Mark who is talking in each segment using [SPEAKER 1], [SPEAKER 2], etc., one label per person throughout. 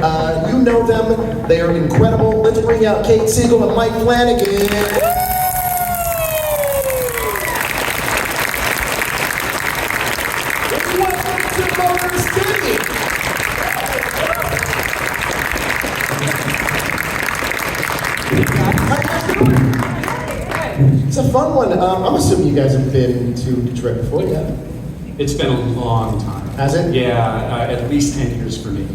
[SPEAKER 1] You know them. They are incredible. Let's bring out Kate Siegel and Mike Flanagan. Welcome to Motor City. It's a fun one. I'm assuming you guys have been to Detroit before, yeah?
[SPEAKER 2] It's been a long time.
[SPEAKER 1] Has it?
[SPEAKER 2] Yeah, at least 10 years for me.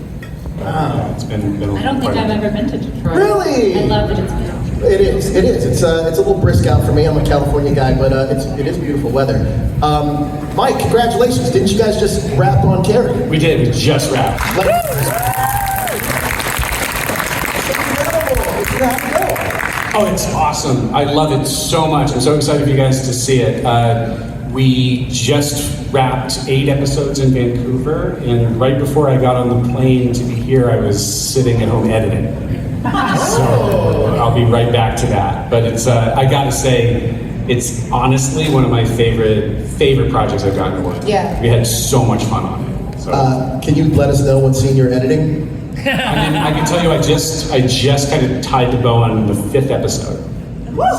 [SPEAKER 1] Wow.
[SPEAKER 2] It's been a
[SPEAKER 3] I don't think I've ever been to Detroit.
[SPEAKER 1] Really?
[SPEAKER 3] I love it. It's beautiful.
[SPEAKER 1] It is. It's a little brisk out for me. I'm a California guy, but it is beautiful weather. Mike, congratulations! Didn't you guys just wrap on Carrie?
[SPEAKER 2] We did. We just wrapped. Oh, it's awesome. I love it so much. I'm so excited for you guys to see it. We just wrapped 8 episodes in Vancouver, and right before I got on the plane to be here, I was sitting at home editing. So I'll be right back to that. But it's, I gotta say, it's honestly one of my favorite projects I've gotten to work on.
[SPEAKER 3] Yeah.
[SPEAKER 2] We had so much fun on it. So.
[SPEAKER 1] Can you let us know what scene you're editing?
[SPEAKER 2] I can tell you, I just kind of tied the bow on the 5th episode.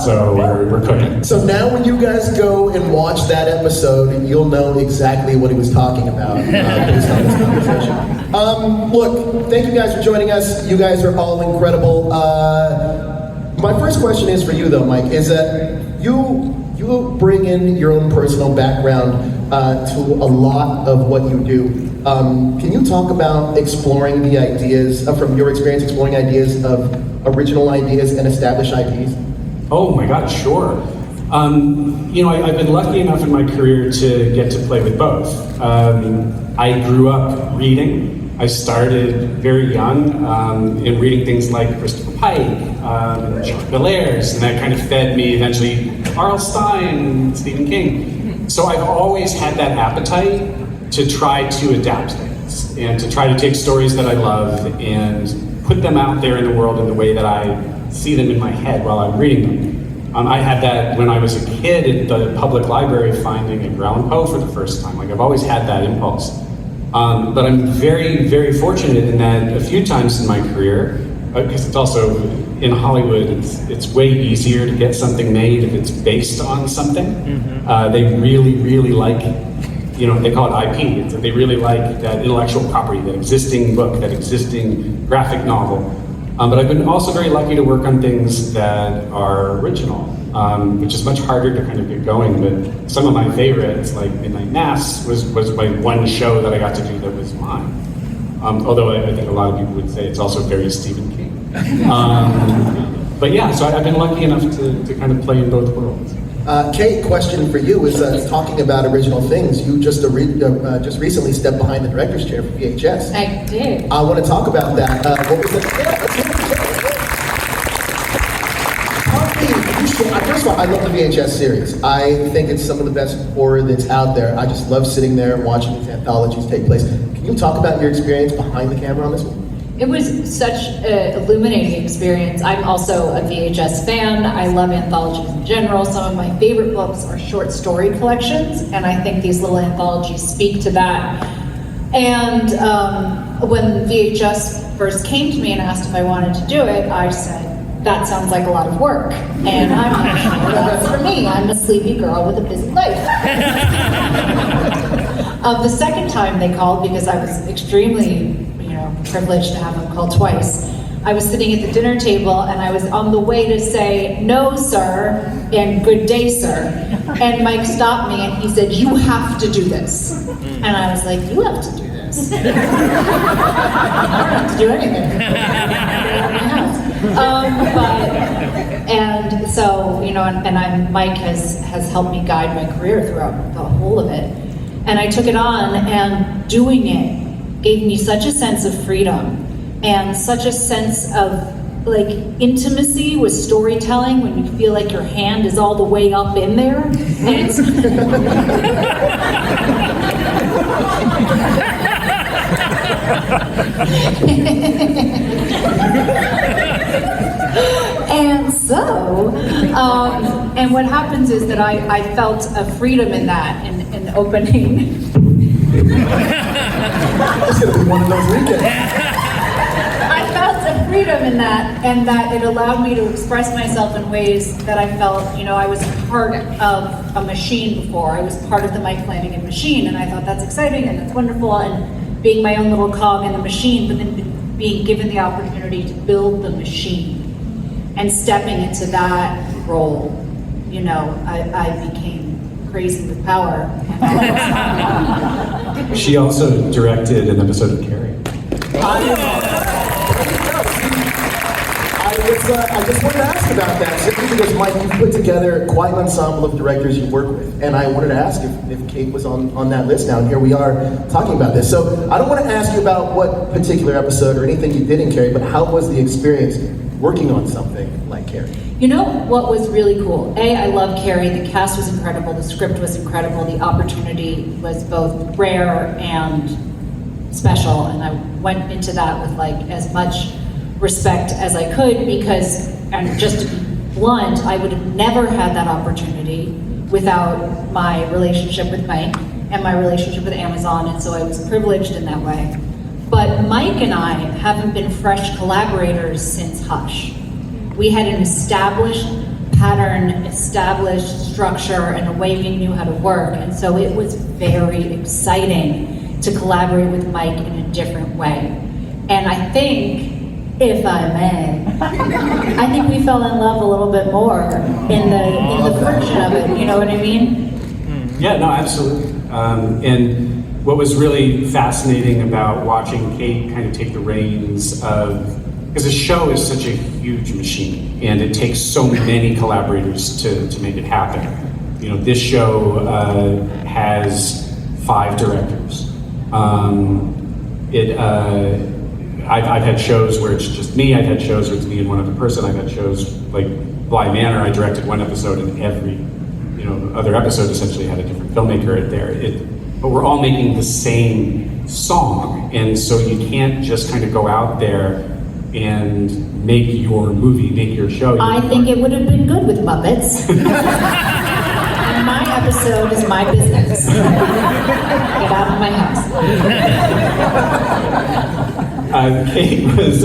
[SPEAKER 2] So we're cooking.
[SPEAKER 1] So now when you guys go and watch that episode, you'll know exactly what he was talking about based on this conversation. Look, thank you guys for joining us. You guys are all incredible. My first question is for you though, Mike, is that you bring in your own personal background to a lot of what you do. Can you talk about exploring the ideas, from your experience, exploring ideas of original ideas and established IPs?
[SPEAKER 2] Oh my God, sure. You know, I've been lucky enough in my career to get to play with both. I grew up reading. I started very young in reading things like Christopher Pike, Jacques Bellairs, and that kind of fed me eventually R.L. Stine, Stephen King. So I've always had that appetite to try to adapt things and to try to take stories that I love and put them out there in the world in the way that I see them in my head while I'm reading them. I had that when I was a kid at the public library finding Edgar Allan Poe for the first time. Like, I've always had that impulse. But I'm very, very fortunate in that a few times in my career, because it's also in Hollywood, it's way easier to get something made if it's based on something. Mm-hmm. They really, really like, you know, they call it IP. They really like that intellectual property, that existing book, that existing graphic novel. But I've been also very lucky to work on things that are original, which is much harder to kind of get going. But some of my favorites, like Midnight Mass, was my one show that I got to do that was mine. Although I think a lot of people would say it's also very Stephen King. But yeah, so I've been lucky enough to kind of play in both worlds.
[SPEAKER 1] Kate, question for you is talking about original things. You just recently stepped behind the director's chair for VHS.
[SPEAKER 3] I did.
[SPEAKER 1] I want to talk about that. What was it? First of all, I love the VHS series. I think it's some of the best horror that's out there. I just love sitting there watching these anthologies take place. Can you talk about your experience behind the camera on this one?
[SPEAKER 3] It was such an illuminating experience. I'm also a VHS fan. I love anthologies in general. Some of my favorite books are short story collections, and I think these little anthologies speak to that. And when VHS first came to me and asked if I wanted to do it, I said, that sounds like a lot of work. And I'm not sure that's for me. I'm a sleepy girl with a busy life. The second time they called, because I was extremely privileged to have them call twice. I was sitting at the dinner table and I was on the way to say, no, sir, and good day, sir. And Mike stopped me and he said, you have to do this. And I was like, you have to do this. I don't have to do anything. And so, Mike has helped me guide my career throughout the whole of it. And I took it on, and doing it gave me such a sense of freedom and such a sense of like intimacy with storytelling when you feel like your hand is all the way up in there. And it's and so, and what happens is that I felt a freedom in that, in opening.
[SPEAKER 1] It's gonna be one of those weekends.
[SPEAKER 3] freedom in that, and that it allowed me to express myself in ways that I felt, I was part of a machine before. I was part of the Mike Flanagan machine, and I thought that's exciting and that's wonderful, and being my own little cog in the machine, but then being given the opportunity to build the machine and stepping into that role, I became crazy with power.
[SPEAKER 2] She also directed an episode of Carrie.
[SPEAKER 1] I just wanted to ask about that, simply because, Mike, you've put together quite an ensemble of directors you work with, and I wanted to ask if Kate was on that list now, and here we are talking about this. So I don't want to ask you about what particular episode or anything you did in Carrie, but how was the experience working on something like Carrie?
[SPEAKER 3] What was really cool? I love Carrie. The cast was incredible. The script was incredible. The opportunity was both rare and special, and I went into that with as much respect as I could, because, and just to be blunt, I would have never had that opportunity without my relationship with Mike and my relationship with Amazon, and so I was privileged in that way. But Mike and I haven't been fresh collaborators since Hush. We had an established pattern, established structure, and a way we knew how to work, and so it was very exciting to collaborate with Mike in a different way. And I think, if I may, I think we fell in love a little bit more in the friction of it. You know what I mean?
[SPEAKER 2] Yeah, no, absolutely. And what was really fascinating about watching Kate kind of take the reins of, because the show is such a huge machine, and it takes so many collaborators to make it happen. This show has 5 directors. I've had shows where it's just me. I've had shows where it's me and one other person. I've had shows like Bly Manor. I directed one episode, and every other episode essentially had a different filmmaker there. But we're all making the same song, and so you can't just kind of go out there and make your movie, make your show.
[SPEAKER 3] I think it would have been good with Muppets. And my episode is my business. Get out of my house.
[SPEAKER 2] Kate was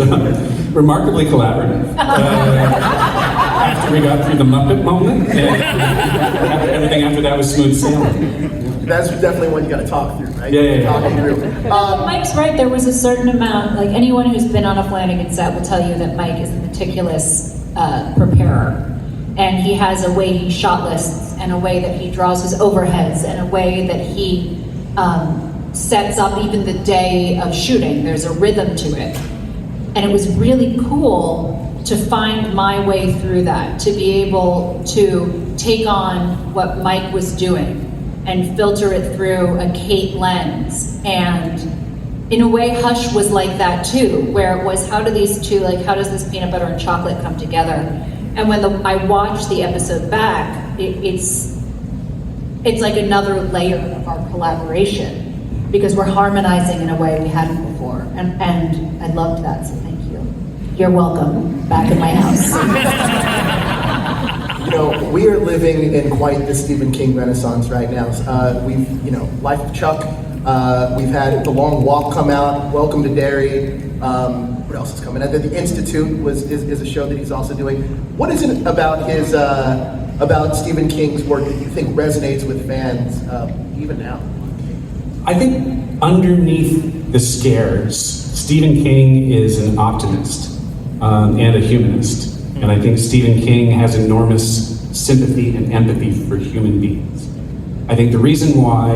[SPEAKER 2] remarkably collaborative. After we got through the Muppet moment, and everything after that was smooth sailing.
[SPEAKER 1] That's definitely one you got to talk through, right?
[SPEAKER 2] Yeah.
[SPEAKER 1] Talking through.
[SPEAKER 3] Mike's right. There was a certain amount. Anyone who's been on a Flanagan set will tell you that Mike is a meticulous preparer, and he has a way he shot lists, and a way that he draws his overheads, and a way that he sets up even the day of shooting. There's a rhythm to it, and it was really cool to find my way through that, to be able to take on what Mike was doing and filter it through a Kate lens. And in a way, Hush was like that too, where it was, how do these two, how does this peanut butter and chocolate come together? And when I watched the episode back, it's like another layer of our collaboration, because we're harmonizing in a way we hadn't before. And I loved that, so thank you. You're welcome back in my house.
[SPEAKER 1] We are living in quite the Stephen King renaissance right now. Life of Chuck. We've had The Long Walk come out. Welcome to Derry. What else is coming out? The Institute is a show that he's also doing. What is it about Stephen King's work that you think resonates with fans even now?
[SPEAKER 2] I think underneath the scares, Stephen King is an optimist and a humanist. And I think Stephen King has enormous sympathy and empathy for human beings. I think the reason why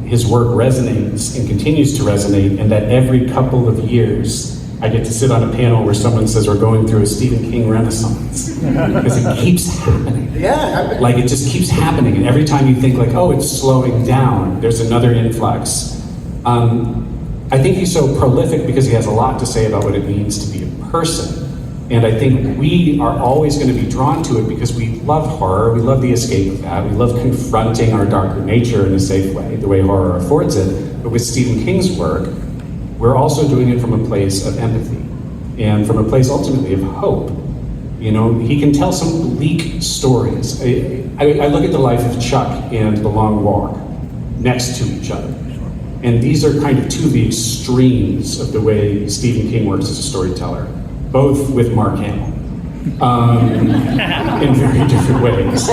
[SPEAKER 2] his work resonates and continues to resonate, and that every couple of years I get to sit on a panel where someone says we're going through a Stephen King renaissance, because it keeps happening.
[SPEAKER 1] Yeah.
[SPEAKER 2] It just keeps happening, and every time you think it's slowing down, there's another influx. I think he's so prolific because he has a lot to say about what it means to be a person. And I think we are always going to be drawn to it because we love horror, we love the escape of that, we love confronting our darker nature in a safe way, the way horror affords it. But with Stephen King's work, we're also doing it from a place of empathy and from a place ultimately of hope. He can tell some bleak stories. I look at the life of Chuck and The Long Walk next to each other. And these are kind of two of the extremes of the way Stephen King works as a storyteller. both with Mark Hamill. In very different ways.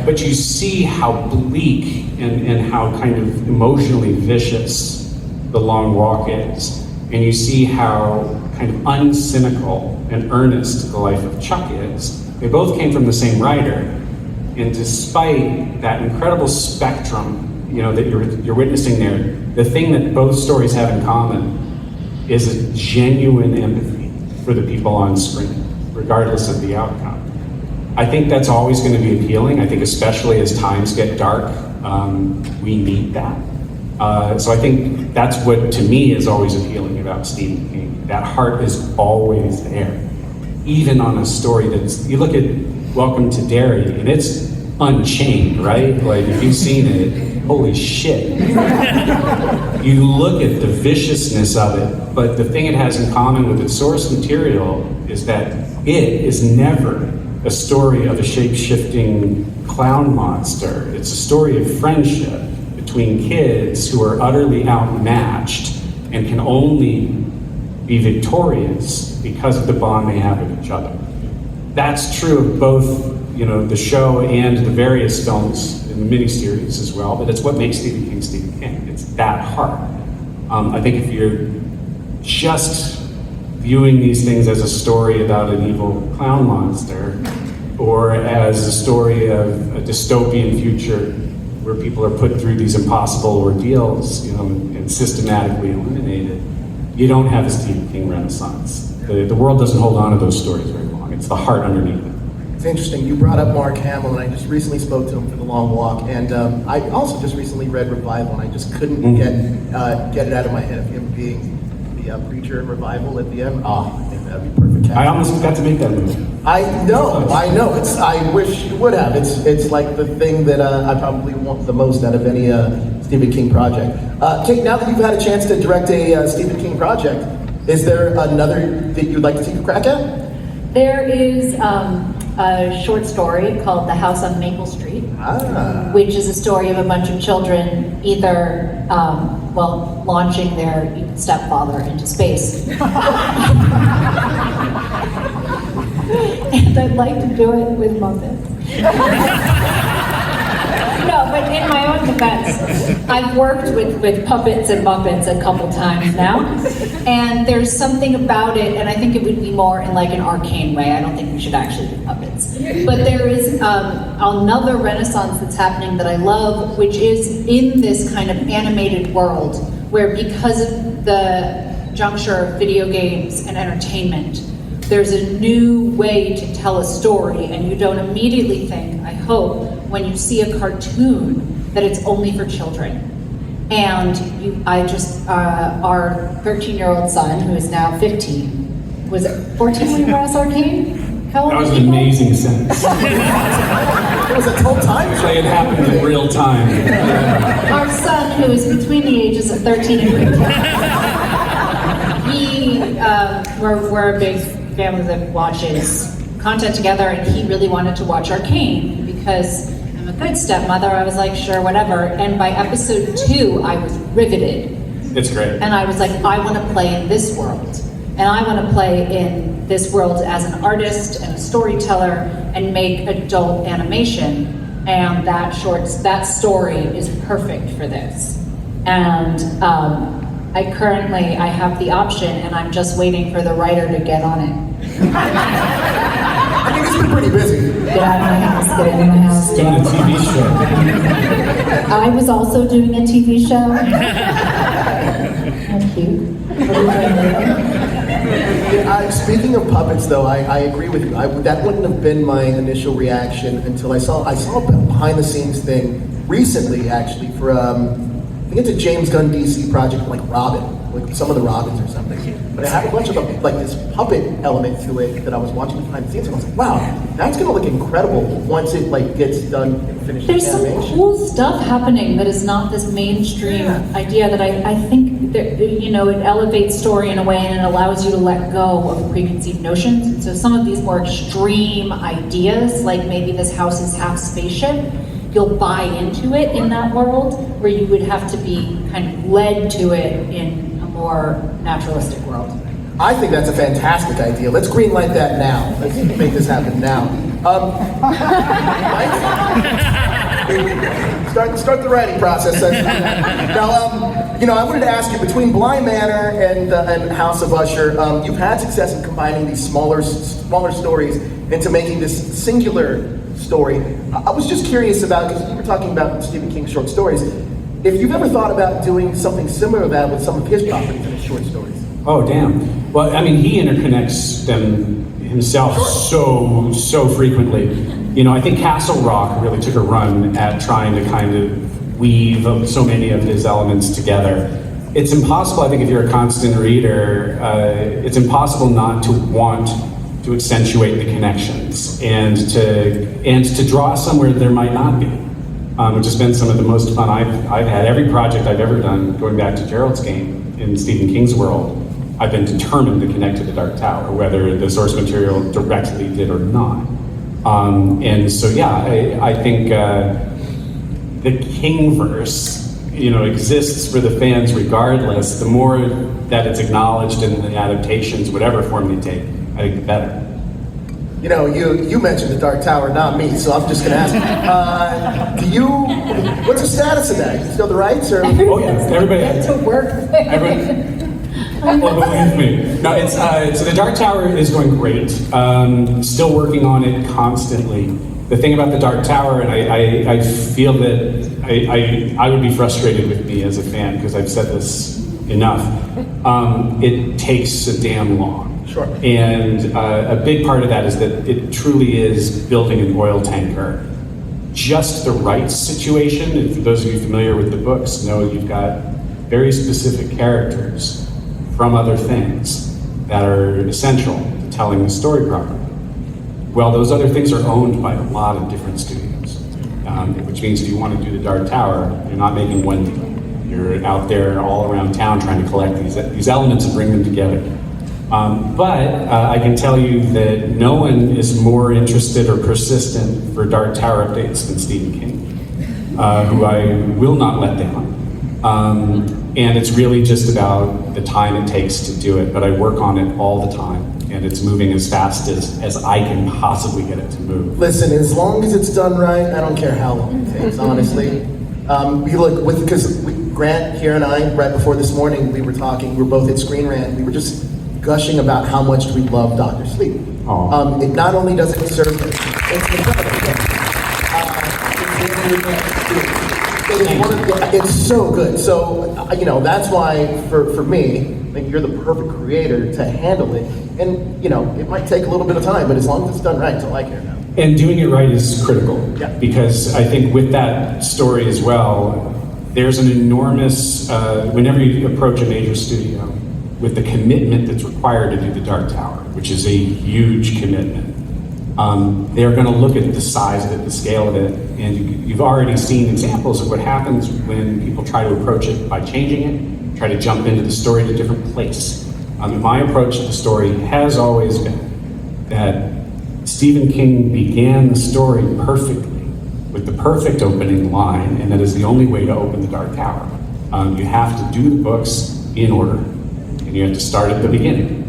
[SPEAKER 2] But you see how bleak and how kind of emotionally vicious The Long Walk is. And you see how kind of uncynical and earnest The Life of Chuck is. They both came from the same writer. And despite that incredible spectrum, that you're witnessing there, the thing that both stories have in common is a genuine empathy for the people on screen, regardless of the outcome. I think that's always going to be appealing. I think especially as times get dark, we need that. So I think that's what, to me, is always appealing about Stephen King. That heart is always there. Even on a story you look at Welcome to Derry, and it's unchained, right? Like, if you've seen it, holy shit. You look at the viciousness of it, but the thing it has in common with its source material is that it is never a story of a shape-shifting clown monster. It's a story of friendship between kids who are utterly outmatched and can only be victorious because of the bond they have with each other. That's true of both, the show and the various films in the miniseries as well, but it's what makes Stephen King Stephen King. It's that heart. I think if you're just viewing these things as a story about an evil clown monster, or as a story of a dystopian future where people are put through these impossible ordeals, and systematically eliminated, you don't have a Stephen King renaissance. The world doesn't hold on to those stories very long. It's the heart underneath it.
[SPEAKER 1] It's interesting. You brought up Mark Hamill, and I just recently spoke to him for The Long Walk, and I also just recently read Revival, and I just couldn't get it out of my head of him being the preacher in Revival at the end. I think that'd be perfect.
[SPEAKER 2] I almost got to make that movie.
[SPEAKER 1] I know. I wish you would have. It's like the thing that I probably want the most out of any Stephen King project. Kate, now that you've had a chance to direct a Stephen King project, is there another that you'd like to take a crack at?
[SPEAKER 3] There is a short story called The House on Maple Street, which is a story of a bunch of children either, launching their stepfather into space. And I'd like to do it with Muppets. No, but in my own defense, I've worked with puppets and Muppets a couple times now, and there's something about it, and I think it would be more in like an arcane way. I don't think we should actually do puppets. But there is another renaissance that's happening that I love, which is in this kind of animated world, where because of the juncture of video games and entertainment, there's a new way to tell a story, and you don't immediately think, I hope, when you see a cartoon, that it's only for children. And our 13-year-old son, who is now 15, was it 14 when you brought us Arcane? How old
[SPEAKER 2] That was
[SPEAKER 3] was
[SPEAKER 2] an
[SPEAKER 3] he?
[SPEAKER 2] amazing sentence.
[SPEAKER 1] It was a total time.
[SPEAKER 2] It happened in real time.
[SPEAKER 3] Our son, who is between the ages of 13 and 15, we're a big family that watches content together, and he really wanted to watch Arcane because I'm a good stepmother. I was like, sure, whatever. And by episode 2, I was riveted.
[SPEAKER 2] It's great.
[SPEAKER 3] And I was like, I want to play in this world. And I want to play in this world as an artist and a storyteller and make adult animation. And that story is perfect for this. And I have the option, and I'm just waiting for the writer to get on it.
[SPEAKER 1] I think it's been pretty busy.
[SPEAKER 3] Get out of my house, get into my house.
[SPEAKER 2] Doing a TV show.
[SPEAKER 3] I was also doing a TV show. How cute. What are you doing later?
[SPEAKER 1] Speaking of puppets, though, I agree with you. That wouldn't have been my initial reaction until I saw a behind-the-scenes thing recently, actually, for I think it's a James Gunn DC project, like Robin, like some of the Robins or something. But it had a bunch of this puppet element to it that I was watching behind the scenes, and I was like, wow, that's gonna look incredible once it gets done and finished.
[SPEAKER 3] There's some
[SPEAKER 1] animation.
[SPEAKER 3] cool stuff happening that is not this mainstream idea that I think that, it elevates story in a way, and it allows you to let go of preconceived notions. And so some of these more extreme ideas, like maybe this house is half spaceship, you'll buy into it in that world, where you would have to be kind of led to it in a more naturalistic world.
[SPEAKER 1] I think that's a fantastic idea. Let's greenlight that now. Let's make this happen now. Mike? Start the writing process. Now, I wanted to ask you, between Blind Manor and House of Usher, you've had success in combining these smaller stories into making this singular story. I was just curious about, because you were talking about Stephen King's short stories, if you've ever thought about doing something similar to that with some of his properties and his short stories.
[SPEAKER 2] Oh, damn. Well, I mean, he interconnects them himself so frequently. I think Castle Rock really took a run at trying to kind of weave so many of his elements together. It's impossible, I think, if you're a constant reader, it's impossible not to want to accentuate the connections and to draw somewhere there might not be, which has been some of the most fun I've had. Every project I've ever done, going back to Gerald's Game in Stephen King's world, I've been determined to connect to the Dark Tower, whether the source material directly did or not. And so, yeah, I think the Kingverse, exists for the fans regardless. The more that it's acknowledged in the adaptations, whatever form they take, I think the better.
[SPEAKER 1] You mentioned the Dark Tower, not me, so I'm just going to ask you, what's the status of that? You still the rights? Or?
[SPEAKER 2] Oh yeah, everybody.
[SPEAKER 3] Get to work.
[SPEAKER 2] Well, believe me. No, it's so the Dark Tower is going great. Still working on it constantly. The thing about the Dark Tower, and I feel that I would be frustrated with me as a fan, because I've said this enough. It takes so damn long.
[SPEAKER 1] Sure.
[SPEAKER 2] And a big part of that is that it truly is building an oil tanker. Just the right situation, and for those of you familiar with the books, know you've got very specific characters from other things that are essential to telling the story properly. Well, those other things are owned by a lot of different studios, which means if you want to do the Dark Tower, you're not making one deal. You're out there all around town trying to collect these elements and bring them together. But I can tell you that no one is more interested or persistent for Dark Tower updates than Stephen King, who I will not let down. And it's really just about the time it takes to do it, but I work on it all the time, and it's moving as fast as I can possibly get it to move.
[SPEAKER 1] Listen, as long as it's done right, I don't care how long it takes, honestly. Because Grant here and I, right before this morning, we were talking, we were both at Screen Rant, we were just gushing about how much we love Dr. Sleep. It not only does it serve, it's it's so good. So, that's why for me, I think you're the perfect creator to handle it. And, it might take a little bit of time, but as long as it's done right, that's all I care about.
[SPEAKER 2] And doing it right is critical.
[SPEAKER 1] Yeah.
[SPEAKER 2] Because I think with that story as well, there's an enormous, whenever you approach a major studio, with the commitment that's required to do the Dark Tower, which is a huge commitment, they're going to look at the size of it, the scale of it, and you've already seen examples of what happens when people try to approach it by changing it, try to jump into the story in a different place. My approach to the story has always been that Stephen King began the story perfectly, with the perfect opening line, and that is the only way to open the Dark Tower. You have to do the books in order, and you have to start at the beginning.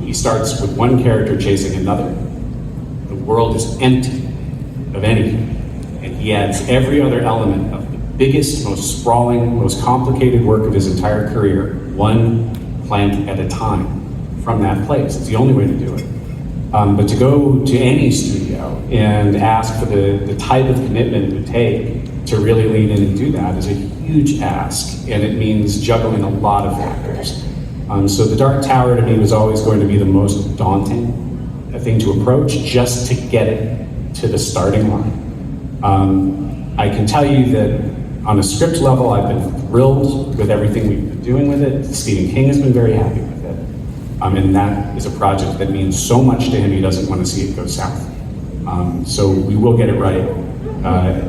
[SPEAKER 2] He starts with one character chasing another. The world is empty of anything, and he adds every other element of the biggest, most sprawling, most complicated work of his entire career, one plank at a time, from that place. It's the only way to do it. But to go to any studio and ask for the type of commitment it would take to really lean in and do that is a huge ask, and it means juggling a lot of factors. So the Dark Tower to me was always going to be the most daunting thing to approach, just to get it to the starting line. I can tell you that on a script level, I've been thrilled with everything we've been doing with it. Stephen King has been very happy with it. And that is a project that means so much to him, he doesn't want to see it go south. So we will get it right.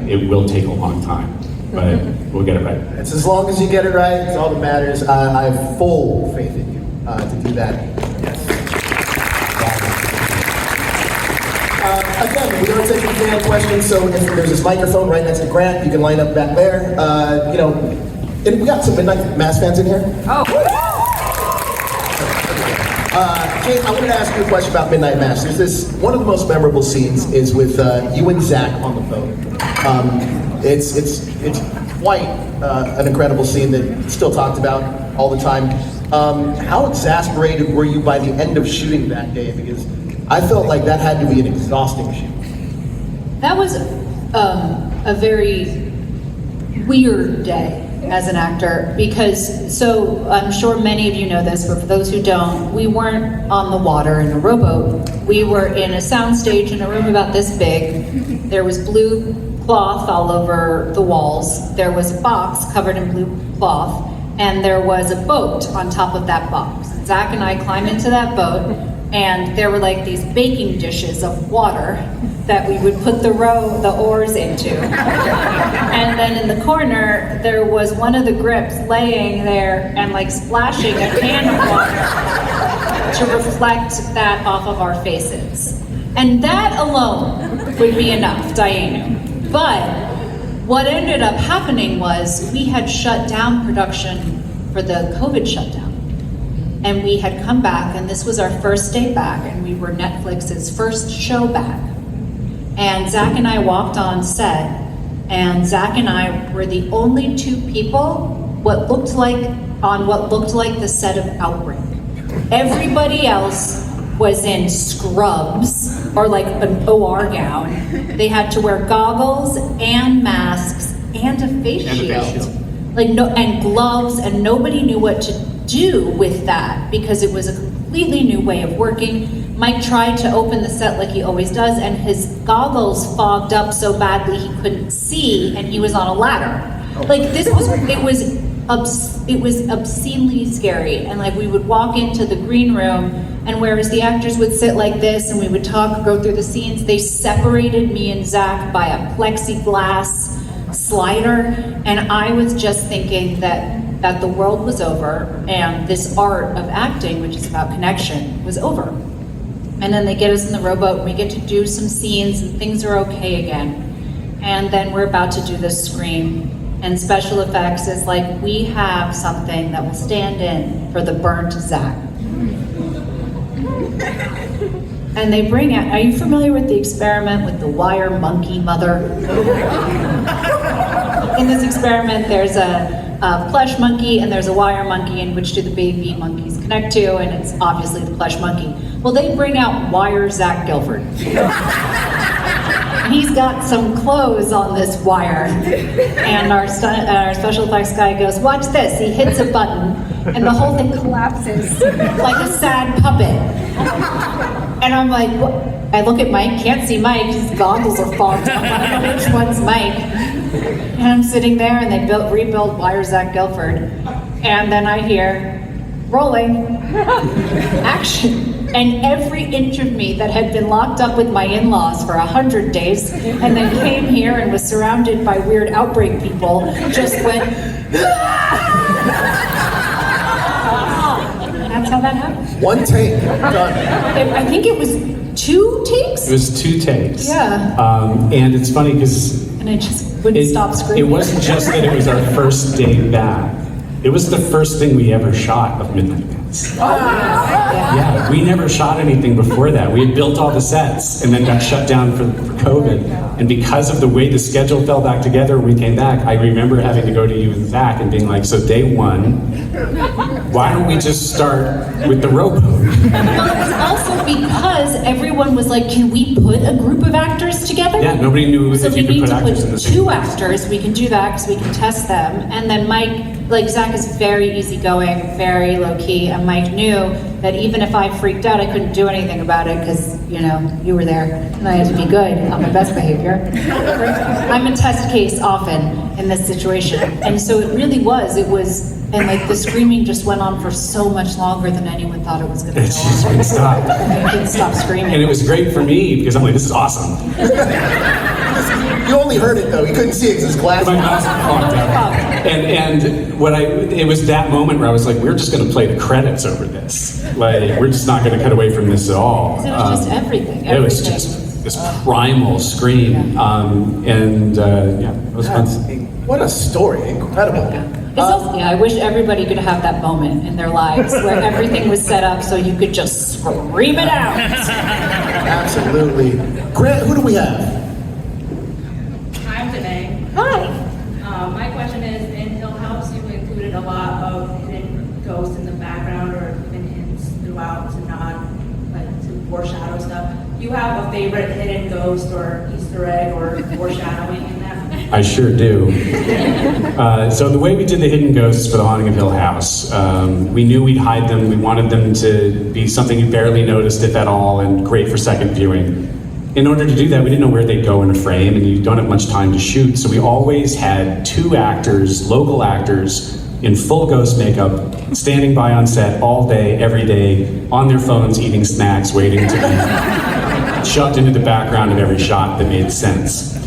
[SPEAKER 2] It will take a long time, but we'll get it right.
[SPEAKER 1] It's as long as you get it right, it's all that matters. I have full faith in you to do that. Yes. Again, we are taking fan questions, so if there's this microphone right next to Grant, you can line up back there. And we got some Midnight Mass fans in here.
[SPEAKER 3] Oh.
[SPEAKER 1] Jake, I wanted to ask you a question about Midnight Mass. There's this, one of the most memorable scenes is with you and Zach on the boat. It's quite an incredible scene that's still talked about all the time. How exasperated were you by the end of shooting that day? Because I felt like that had to be an exhausting shoot.
[SPEAKER 3] That was a very weird day as an actor, because, so I'm sure many of you know this, but for those who don't, we weren't on the water in a rowboat. We were in a soundstage in a room about this big. There was blue cloth all over the walls. There was a box covered in blue cloth, and there was a boat on top of that box. Zach and I climbed into that boat, and there were like these baking dishes of water that we would put the oars into. And then in the corner, there was one of the grips laying there and like splashing a can of water to reflect that off of our faces. And that alone would be enough, Diane. But what ended up happening was we had shut down production for the COVID shutdown. And we had come back, and this was our first day back, and we were Netflix's first show back. And Zach and I walked on set, and Zach and I were the only two people what looked like the set of Outbreak. Everybody else was in scrubs or like an OR gown. They had to wear goggles and masks and a face shield. Like and gloves, and nobody knew what to do with that because it was a completely new way of working. Mike tried to open the set like he always does, and his goggles fogged up so badly he couldn't see, and he was on a ladder. Like it was obscenely scary. And like we would walk into the green room, and whereas the actors would sit like this and we would talk, go through the scenes, they separated me and Zach by a plexiglass slider, and I was just thinking that the world was over and this art of acting, which is about connection, was over. And then they get us in the rowboat and we get to do some scenes and things are okay again. And then we're about to do this scream, and special effects is like, we have something that will stand in for the burnt Zach. And they bring out, are you familiar with the experiment with the wire monkey mother? In this experiment, there's a plush monkey and there's a wire monkey, in which do the baby monkeys connect to, and it's obviously the plush monkey. Well, they bring out wire Zach Guilford. He's got some clothes on this wire, and our special effects guy goes, watch this, he hits a button, and the whole thing collapses like a sad puppet. And I'm like, what? I look at Mike, can't see Mike, his goggles are fogged up, I don't know which one's Mike. And I'm sitting there, and they rebuild wire Zach Guilford, and then I hear, rolling, action. And every inch of me that had been locked up with my in-laws for 100 days, and then came here and was surrounded by weird Outbreak people, just went, that's how that happened.
[SPEAKER 1] One take, done.
[SPEAKER 3] I think it was 2 takes?
[SPEAKER 2] It was 2 takes.
[SPEAKER 3] Yeah.
[SPEAKER 2] And it's funny because
[SPEAKER 3] and I just wouldn't stop screaming.
[SPEAKER 2] It wasn't just that it was our first day back. It was the first thing we ever shot of Midnight Mass. Yeah, we never shot anything before that. We had built all the sets and then got shut down for COVID. And because of the way the schedule fell back together when we came back, I remember having to go to you and Zach and being like, so day 1, why don't we just start with the rowboat?
[SPEAKER 3] Well, it was also because everyone was like, can we put a group of actors together?
[SPEAKER 2] Yeah, nobody knew
[SPEAKER 3] so
[SPEAKER 2] if you could put actors in the same.
[SPEAKER 3] 2 actors, we can do that because we can test them. And then Mike, like Zach is very easygoing, very low-key, and Mike knew that even if I freaked out, I couldn't do anything about it because, you know, you were there and I had to be good on my best behavior. I'm a test case often in this situation. And so it really was, and like the screaming just went on for so much longer than anyone thought it was going to go on.
[SPEAKER 2] It just wouldn't stop.
[SPEAKER 3] I couldn't stop screaming.
[SPEAKER 2] And it was great for me because I'm like, this is awesome.
[SPEAKER 1] You only heard it though, you couldn't see it because his glasses.
[SPEAKER 2] My glasses fogged up. And it was that moment where I was like, we're just going to play the credits over this. Like, we're just not going to cut away from this at all.
[SPEAKER 3] It was just everything.
[SPEAKER 2] It was just this primal scream. Yeah, it was fun.
[SPEAKER 1] What a story, incredible.
[SPEAKER 3] I wish everybody could have that moment in their lives where everything was set up so you could just scream it out.
[SPEAKER 1] Absolutely. Grant, who do we have?
[SPEAKER 4] Hi, I'm Danae.
[SPEAKER 3] Hi.
[SPEAKER 4] My question is, in Hill House, you included a lot of hidden ghosts in the background or even hints throughout to to foreshadow stuff. Do you have a favorite hidden ghost or Easter egg or foreshadowing in that?
[SPEAKER 2] I sure do. So the way we did the hidden ghosts for the Haunting of Hill House, we knew we'd hide them. We wanted them to be something you barely noticed, if at all, and great for second viewing. In order to do that, we didn't know where they'd go in a frame, and you don't have much time to shoot. So we always had 2 actors, local actors, in full ghost makeup, standing by on set all day, every day, on their phones, eating snacks, waiting to be shoved into the background of every shot that made sense.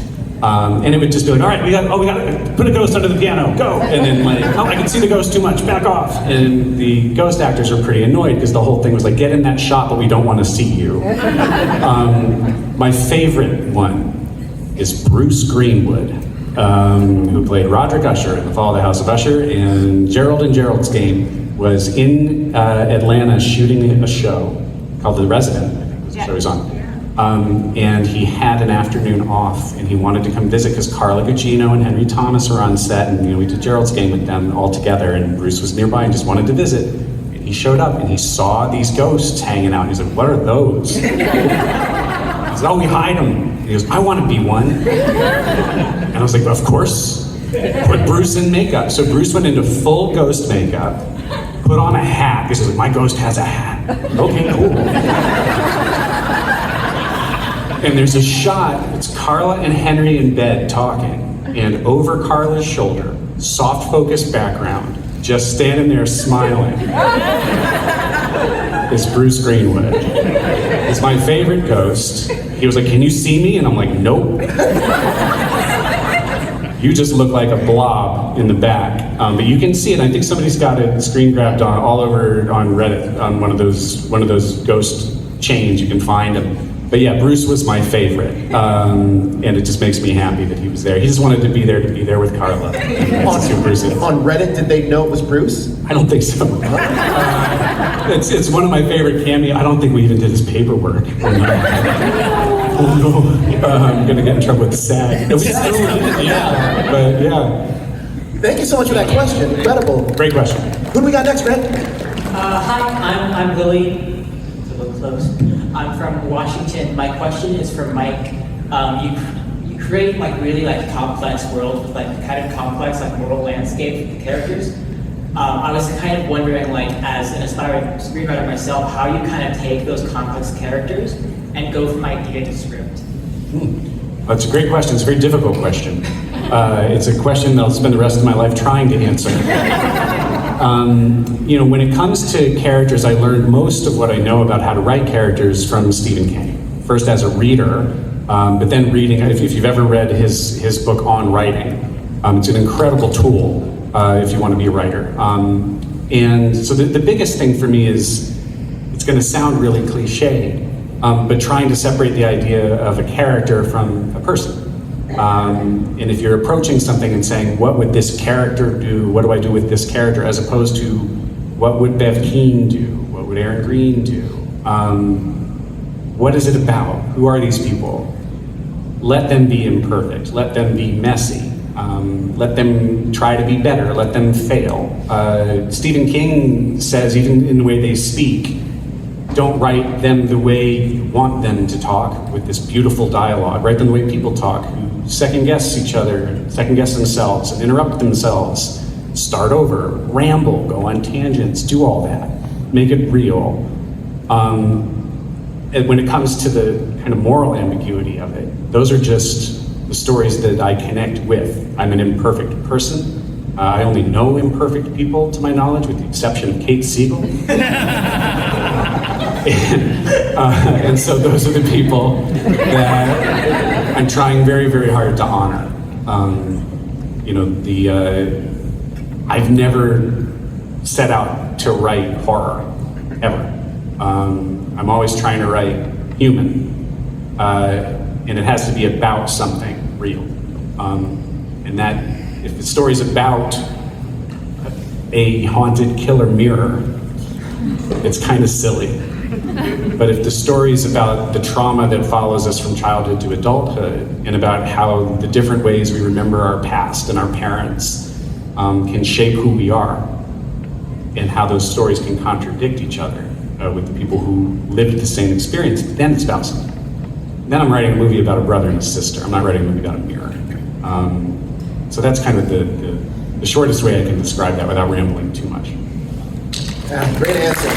[SPEAKER 2] And it would just be like, all right, we got to put a ghost under the piano, go! And then like, oh, I can see the ghost too much, back off. And the ghost actors were pretty annoyed because the whole thing was like, get in that shot, but we don't want to see you. My favorite one is Bruce Greenwood, who played Roderick Usher in The Fall of the House of Usher, and Gerald and Gerald's Game was in Atlanta shooting a show called The Resident, I think was the show he was on. And he had an afternoon off, and he wanted to come visit because Carla Gugino and Henry Thomas were on set, and we did Gerald's Game with them all together, and Bruce was nearby and just wanted to visit. And he showed up, and he saw these ghosts hanging out, and he's like, what are those? He said, oh, we hide them. And he goes, I want to be one. And I was like, of course. Put Bruce in makeup. So Bruce went into full ghost makeup, put on a hat, because he was like, my ghost has a hat. Okay, cool. And there's a shot, it's Carla and Henry in bed talking, and over Carla's shoulder, soft focus background, just standing there smiling, is Bruce Greenwood. It's my favorite ghost. He was like, can you see me? And I'm like, nope. You just look like a blob in the back. But you can see it. I think somebody's got it screen grabbed all over on Reddit, on one of those ghost chains. You can find them. But yeah, Bruce was my favorite, and it just makes me happy that he was there. He just wanted to be there with Carla. That's who Bruce is.
[SPEAKER 1] On Reddit, did they know it was Bruce?
[SPEAKER 2] I don't think so. It's one of my favorite cameos. I don't think we even did his paperwork. Oh no, I'm gonna get in trouble with the SAG. No, yeah, but yeah.
[SPEAKER 1] Thank you so much for that question. Incredible.
[SPEAKER 2] Great question.
[SPEAKER 1] Who do we got next, Grant?
[SPEAKER 5] Hi, I'm Lily. It's a little close. I'm from Washington. My question is for Mike. You create really complex worlds with kind of complex moral landscape for the characters. I was kind of wondering, as an aspiring screenwriter myself, how you kind of take those complex characters and go from idea to script.
[SPEAKER 2] That's a great question. It's a very difficult question. It's a question that I'll spend the rest of my life trying to answer. When it comes to characters, I learned most of what I know about how to write characters from Stephen King. First as a reader, but then reading, if you've ever read his book on writing, it's an incredible tool if you want to be a writer. And so the biggest thing for me is, it's going to sound really cliched, but trying to separate the idea of a character from a person. And if you're approaching something and saying, what would this character do? What do I do with this character? As opposed to, what would Bev Keane do? What would Aaron Green do? What is it about? Who are these people? Let them be imperfect. Let them be messy. Let them try to be better. Let them fail. Stephen King says, even in the way they speak, don't write them the way you want them to talk with this beautiful dialogue. Write them the way people talk, who second guess each other, second guess themselves, and interrupt themselves, start over, ramble, go on tangents, do all that. Make it real. And when it comes to the kind of moral ambiguity of it, those are just the stories that I connect with. I'm an imperfect person. I only know imperfect people, to my knowledge, with the exception of Kate Siegel. And so those are the people that I'm trying very, very hard to honor. I've never set out to write horror, ever. I'm always trying to write human, and it has to be about something real. And that, if the story's about a haunted killer mirror, it's kind of silly. But if the story is about the trauma that follows us from childhood to adulthood, and about how the different ways we remember our past and our parents can shape who we are, and how those stories can contradict each other with the people who lived the same experience, then it's about something. Then I'm writing a movie about a brother and a sister. I'm not writing a movie about a mirror. So that's kind of the shortest way I can describe that without rambling too much.
[SPEAKER 1] Yeah, great answer.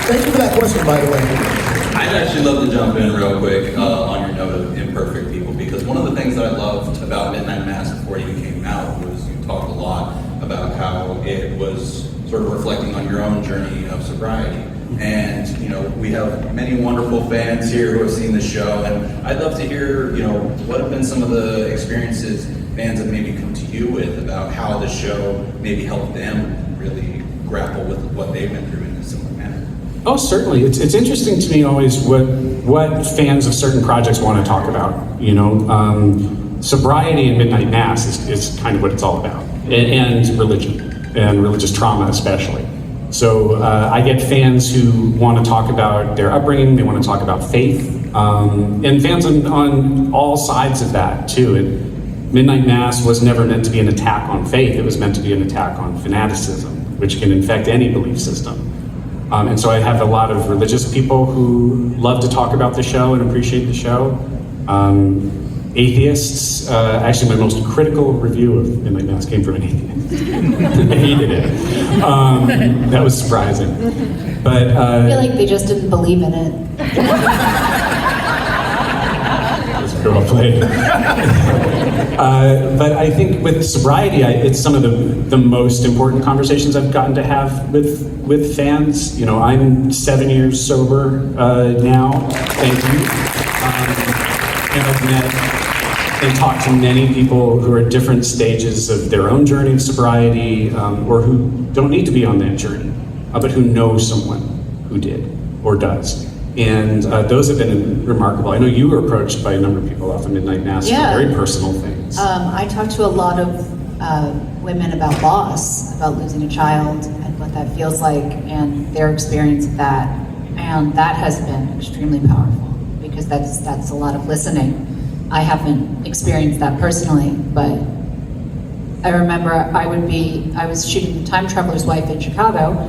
[SPEAKER 1] Thank you for that question, by the way.
[SPEAKER 6] I'd actually love to jump in real quick on your note of imperfect people, because one of the things that I loved about Midnight Mass before it even came out was you talked a lot about how it was sort of reflecting on your own journey of sobriety. And, you know, we have many wonderful fans here who have seen the show, and I'd love to hear, you know, what have been some of the experiences fans have maybe come to you with about how the show maybe helped them really grapple with what they've been through in a similar manner.
[SPEAKER 2] Oh, certainly. It's interesting to me always what fans of certain projects want to talk about. You know, sobriety and Midnight Mass is kind of what it's all about, and religion, and religious trauma especially. So I get fans who want to talk about their upbringing, they want to talk about faith, and fans on all sides of that too. And Midnight Mass was never meant to be an attack on faith, it was meant to be an attack on fanaticism, which can infect any belief system. And so I have a lot of religious people who love to talk about the show and appreciate the show. Atheists, actually my most critical review of Midnight Mass came from an atheist. I hated it. That was surprising. But
[SPEAKER 3] I feel like they just didn't believe in it.
[SPEAKER 2] That's girl play. But I think with sobriety, it's some of the most important conversations I've gotten to have with fans. You know, I'm 7 years sober now, thank you. And I've met and talked to many people who are at different stages of their own journey of sobriety, or who don't need to be on that journey, but who know someone who did or does. And those have been remarkable. I know you were approached by a number of people off of Midnight Mass for very personal things.
[SPEAKER 3] I talked to a lot of women about loss, about losing a child and what that feels like and their experience of that. And that has been extremely powerful because that's a lot of listening. I haven't experienced that personally, but I remember I was shooting Time Traveler's Wife in Chicago,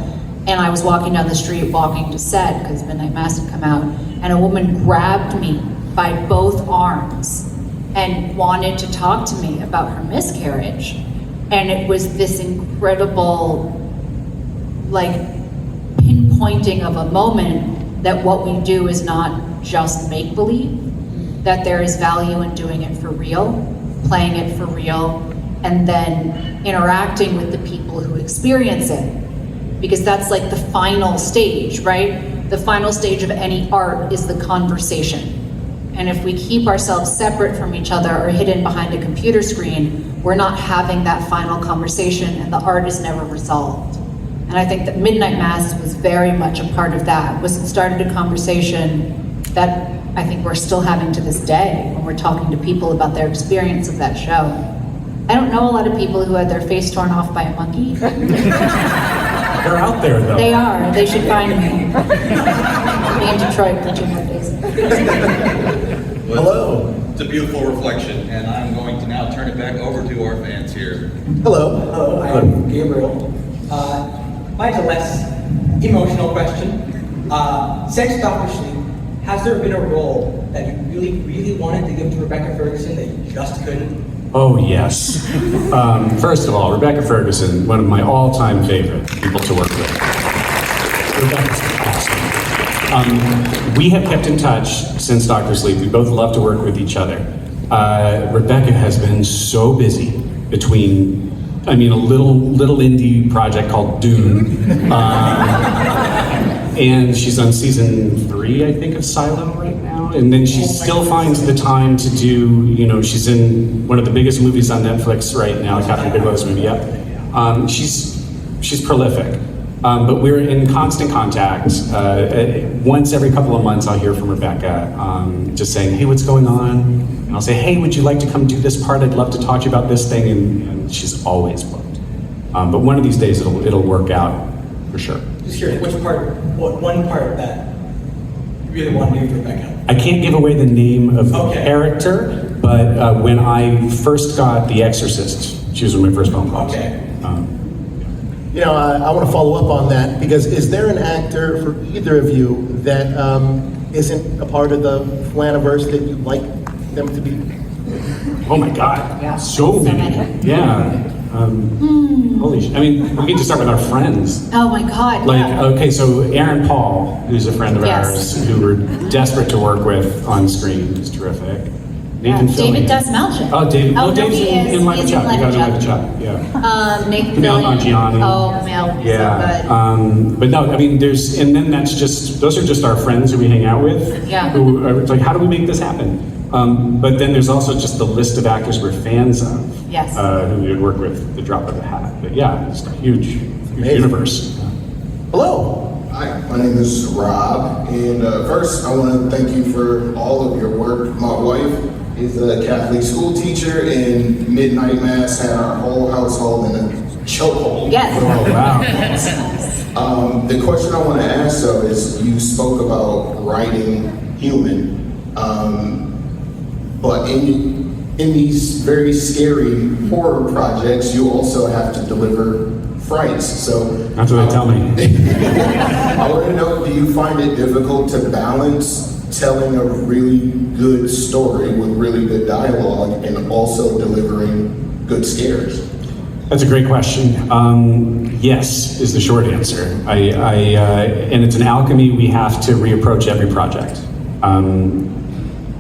[SPEAKER 3] and I was walking down the street, walking to set, because Midnight Mass had come out, and a woman grabbed me by both arms and wanted to talk to me about her miscarriage. And it was this incredible, like, pinpointing of a moment that what we do is not just make-believe, that there is value in doing it for real, playing it for real, and then interacting with the people who experience it. Because that's like the final stage, right? The final stage of any art is the conversation. And if we keep ourselves separate from each other or hidden behind a computer screen, we're not having that final conversation and the art is never resolved. And I think that Midnight Mass was very much a part of that. It started a conversation that I think we're still having to this day when we're talking to people about their experience of that show. I don't know a lot of people who had their face torn off by a monkey.
[SPEAKER 2] They're out there, though.
[SPEAKER 3] They are. They should find me. I'll be in Detroit for 2 more days.
[SPEAKER 6] Well,
[SPEAKER 1] Hello.
[SPEAKER 6] It's a beautiful reflection, and I'm going to now turn it back over to our fans here.
[SPEAKER 1] Hello.
[SPEAKER 7] Hello, I'm Gabriel. Mine's a less emotional question. Since Dr. Sleep, has there been a role that you really, really wanted to give to Rebecca Ferguson that you just couldn't?
[SPEAKER 2] Oh, yes. First of all, Rebecca Ferguson, one of my all-time favorite people to work with. Rebecca's awesome. We have kept in touch since Dr. Sleep. We both love to work with each other. Rebecca has been so busy between, a little indie project called Dune. And she's on season 3, I think, of Silo right now. And then she still finds the time to do, she's in one of the biggest movies on Netflix right now, Catherine Bigelow's movie, She's prolific. But we're in constant contact. Once every couple of months, I'll hear from Rebecca, just saying, hey, what's going on? And I'll say, hey, would you like to come do this part? I'd love to talk to you about this thing. And she's always booked. But one of these days it'll work out for sure.
[SPEAKER 7] Just curious, what one part that you really want to do with Rebecca?
[SPEAKER 2] I can't give away the name of the
[SPEAKER 7] Okay.
[SPEAKER 2] character, but when I first got The Exorcist, she was one of my first phone calls.
[SPEAKER 7] Okay.
[SPEAKER 1] You know, I want to follow up on that because is there an actor for either of you that isn't a part of the Flanaverse that you'd like them to be?
[SPEAKER 2] Oh my God,
[SPEAKER 3] Yeah.
[SPEAKER 2] so
[SPEAKER 3] So
[SPEAKER 2] many.
[SPEAKER 3] many.
[SPEAKER 2] Yeah. Holy I mean, we can just start with our friends.
[SPEAKER 3] Oh my God.
[SPEAKER 2] Like,
[SPEAKER 3] yeah.
[SPEAKER 2] okay, so Aaron Paul, who's a friend of
[SPEAKER 3] Yes.
[SPEAKER 2] ours, who we're desperate to work with on screen, is terrific.
[SPEAKER 3] Yeah,
[SPEAKER 2] Nathan Fillion.
[SPEAKER 3] David Desmalchin.
[SPEAKER 2] Oh, David.
[SPEAKER 3] Oh,
[SPEAKER 2] Oh,
[SPEAKER 3] no,
[SPEAKER 2] David's
[SPEAKER 3] he
[SPEAKER 2] in
[SPEAKER 3] is.
[SPEAKER 2] Live
[SPEAKER 3] He's
[SPEAKER 2] Chat.
[SPEAKER 3] in
[SPEAKER 2] You got
[SPEAKER 3] Live
[SPEAKER 2] him
[SPEAKER 3] Chat.
[SPEAKER 2] Live Chat. Yeah.
[SPEAKER 3] Nathan
[SPEAKER 2] Mel
[SPEAKER 3] Fillion.
[SPEAKER 2] Nanjiani.
[SPEAKER 3] Oh, Mel,
[SPEAKER 2] Yeah.
[SPEAKER 3] so good.
[SPEAKER 2] But no, I mean, and then those are just our friends who we hang out with.
[SPEAKER 3] Yeah.
[SPEAKER 2] Who are like, how do we make this happen? But then there's also just the list of actors we're fans of.
[SPEAKER 3] Yes.
[SPEAKER 2] Who we would work with at the drop of a hat. But yeah, it's a huge
[SPEAKER 1] Amazing.
[SPEAKER 2] universe.
[SPEAKER 1] Hello.
[SPEAKER 8] Hi, my name is Rob, and first I want to thank you for all of your work. My wife is a Catholic school teacher, and Midnight Mass had our whole household in a chokehold.
[SPEAKER 3] Yes.
[SPEAKER 2] Oh, wow.
[SPEAKER 8] The question I want to ask though is, you spoke about writing human, but in these very scary horror projects, you also have to deliver frights. So
[SPEAKER 2] That's what they tell me.
[SPEAKER 8] I want to know, do you find it difficult to balance telling a really good story with really good dialogue and also delivering good scares?
[SPEAKER 2] That's a great question. Yes, is the short answer. And it's an alchemy we have to reapproach every project.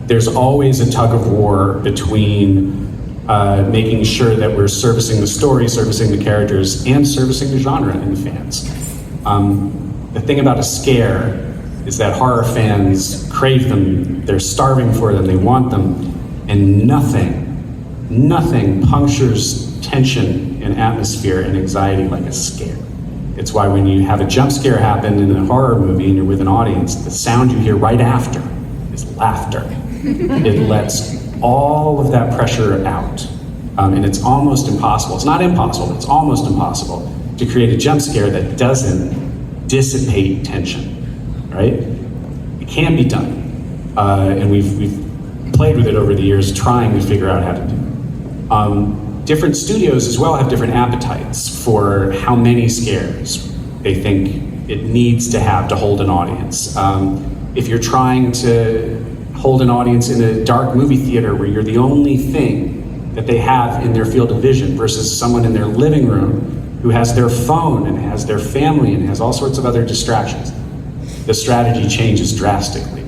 [SPEAKER 2] There's always a tug of war between making sure that we're servicing the story, servicing the characters, and servicing the genre and the fans. The thing about a scare is that horror fans crave them, they're starving for them, they want them, and nothing punctures tension and atmosphere and anxiety like a scare. It's why when you have a jump scare happen in a horror movie and you're with an audience, the sound you hear right after is laughter. It lets all of that pressure out. And it's almost impossible. It's not impossible, but it's almost impossible to create a jump scare that doesn't dissipate tension, right? It can be done. And we've played with it over the years, trying to figure out how to do it. Different studios as well have different appetites for how many scares they think it needs to have to hold an audience. If you're trying to hold an audience in a dark movie theater where you're the only thing that they have in their field of vision versus someone in their living room who has their phone and has their family and has all sorts of other distractions, the strategy changes drastically.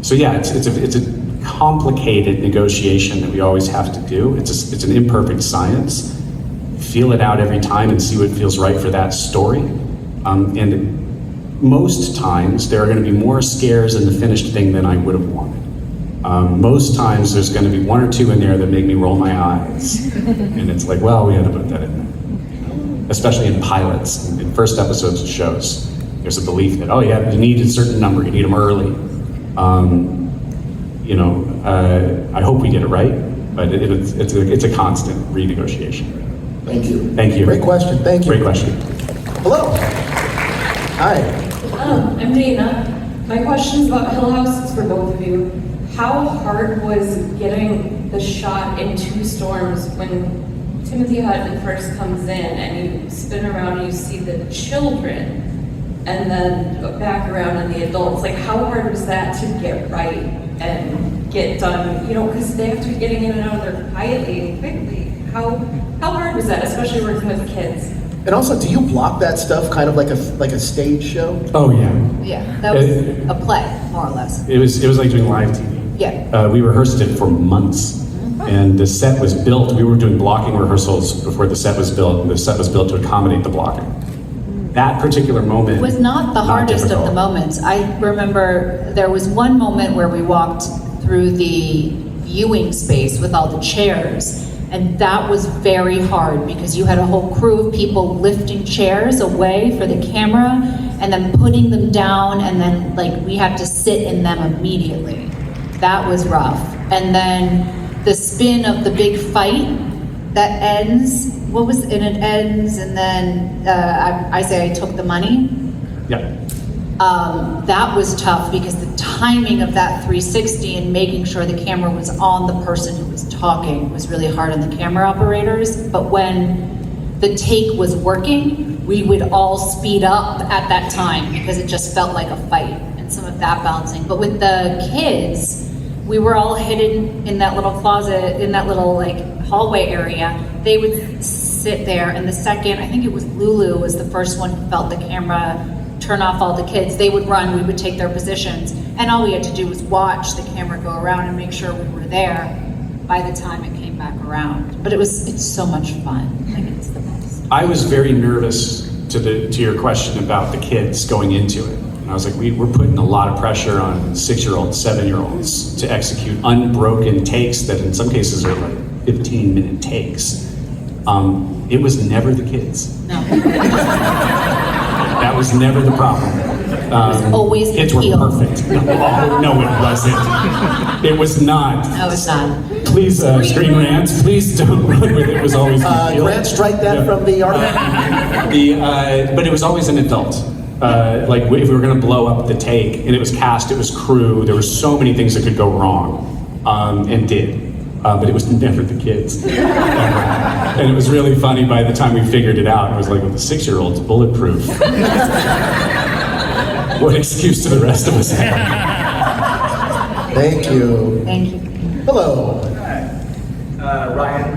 [SPEAKER 2] So yeah, it's a complicated negotiation that we always have to do. It's an imperfect science. Feel it out every time and see what feels right for that story. And most times there are going to be more scares in the finished thing than I would have wanted. Most times there's going to be one or two in there that make me roll my eyes. And it's like, well, we had to put that in there. Especially in pilots, in first episodes of shows. There's a belief that, oh yeah, you need a certain number, you need them early. I hope we get it right, but it's a constant renegotiation.
[SPEAKER 8] Thank you.
[SPEAKER 2] Thank you.
[SPEAKER 1] Great question. Thank you.
[SPEAKER 2] Great question.
[SPEAKER 1] Hello. Hi.
[SPEAKER 9] I'm Dana. My question is about Hill House. It's for both of you. How hard was getting the shot in Two Storms when Timothy Hutton first comes in and you spin around and you see the children and then go back around and the adults? Like, how hard was that to get right and get done? Because they have to be getting in and out of there quietly and quickly. How hard was that, especially working with kids?
[SPEAKER 1] And also, do you block that stuff kind of like a stage show?
[SPEAKER 2] Oh yeah.
[SPEAKER 3] Yeah, that was a play, more or less.
[SPEAKER 2] It was like doing live TV.
[SPEAKER 3] Yeah.
[SPEAKER 2] We rehearsed it for months, and the set was built. We were doing blocking rehearsals before the set was built, and the set was built to accommodate the blocking. That particular moment
[SPEAKER 3] It was not the hardest of
[SPEAKER 2] difficult.
[SPEAKER 3] the moments. I remember there was one moment where we walked through the viewing space with all the chairs, and that was very hard because you had a whole crew of people lifting chairs away for the camera and then putting them down, and then we had to sit in them immediately. That was rough. And then the spin of the big fight that ends and it ends, and then I say I took the money.
[SPEAKER 2] Yeah.
[SPEAKER 3] That was tough because the timing of that 360 and making sure the camera was on the person who was talking was really hard on the camera operators. But when the take was working, we would all speed up at that time because it just felt like a fight and some of that balancing. But with the kids, we were all hidden in that little closet, in that little like hallway area. They would sit there, and the second, I think it was Lulu was the first one who felt the camera turn off all the kids. They would run, we would take their positions, and all we had to do was watch the camera go around and make sure we were there by the time it came back around. But it's so much fun. Like, it's the best.
[SPEAKER 2] I was very nervous to your question about the kids going into it. And I was like, we're putting a lot of pressure on 6-year-olds, 7-year-olds to execute unbroken takes that in some cases are like 15-minute takes. It was never the kids.
[SPEAKER 3] No.
[SPEAKER 2] That was never the problem.
[SPEAKER 3] It was always the
[SPEAKER 2] kids were
[SPEAKER 3] heel.
[SPEAKER 2] perfect. No, it wasn't. It was not.
[SPEAKER 3] No, it's not.
[SPEAKER 2] Please, Screen Rants, please don't run with it. It was always the heel.
[SPEAKER 1] Grant, strike that from the article.
[SPEAKER 2] But it was always an adult. Like if we were going to blow up the take, and it was cast, it was crew. There were so many things that could go wrong, and did. But it was never the kids. And it was really funny by the time we figured it out. It was like, well, the 6-year-old's bulletproof. What excuse do the rest of us have?
[SPEAKER 1] Thank you.
[SPEAKER 3] Thank you.
[SPEAKER 1] Hello.
[SPEAKER 10] Ryan,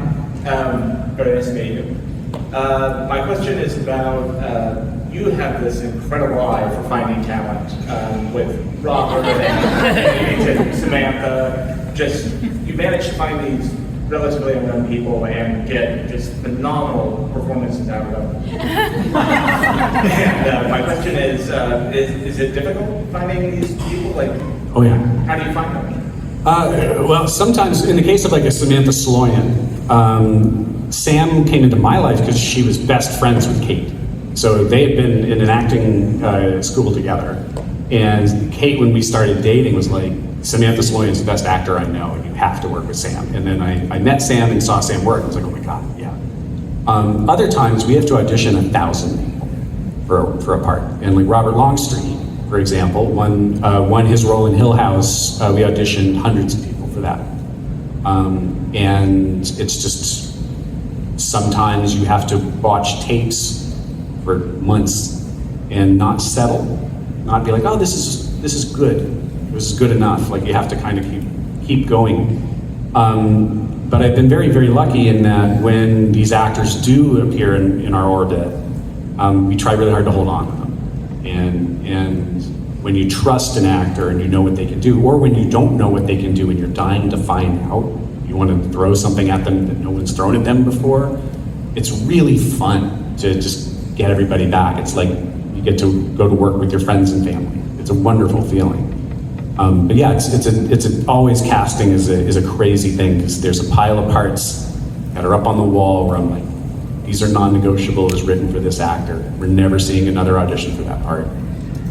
[SPEAKER 10] very nice to meet you. My question is about, you have this incredible eye for finding talent with Robert and Samantha. You manage to find these relatively unknown people and get just phenomenal performances out of them. And my question is it difficult finding these people? Like,
[SPEAKER 2] Oh yeah.
[SPEAKER 10] how do you find them?
[SPEAKER 2] Well, sometimes in the case of like a Samantha Sloyan, Sam came into my life because she was best friends with Kate. So they had been in an acting school together. And Kate, when we started dating, was like, Samantha Sloyan's the best actor I know, and you have to work with Sam. And then I met Sam and saw Sam work, and I was like, oh my God, yeah. Other times, we have to audition 1,000 people for a part. And like Robert Longstreet, for example, won his role in Hill House. We auditioned hundreds of people for that. And it's just, sometimes you have to watch tapes for months and not settle, not be like, oh, this is good. This is good enough. Like, you have to kind of keep going. But I've been very, very lucky in that when these actors do appear in our orbit, we try really hard to hold on to them. And when you trust an actor and you know what they can do, or when you don't know what they can do and you're dying to find out, you want to throw something at them that no one's thrown at them before, it's really fun to just get everybody back. It's like you get to go to work with your friends and family. It's a wonderful feeling. But yeah, always casting is a crazy thing because there's a pile of parts that are up on the wall where I'm like, these are non-negotiable as written for this actor. We're never seeing another audition for that part.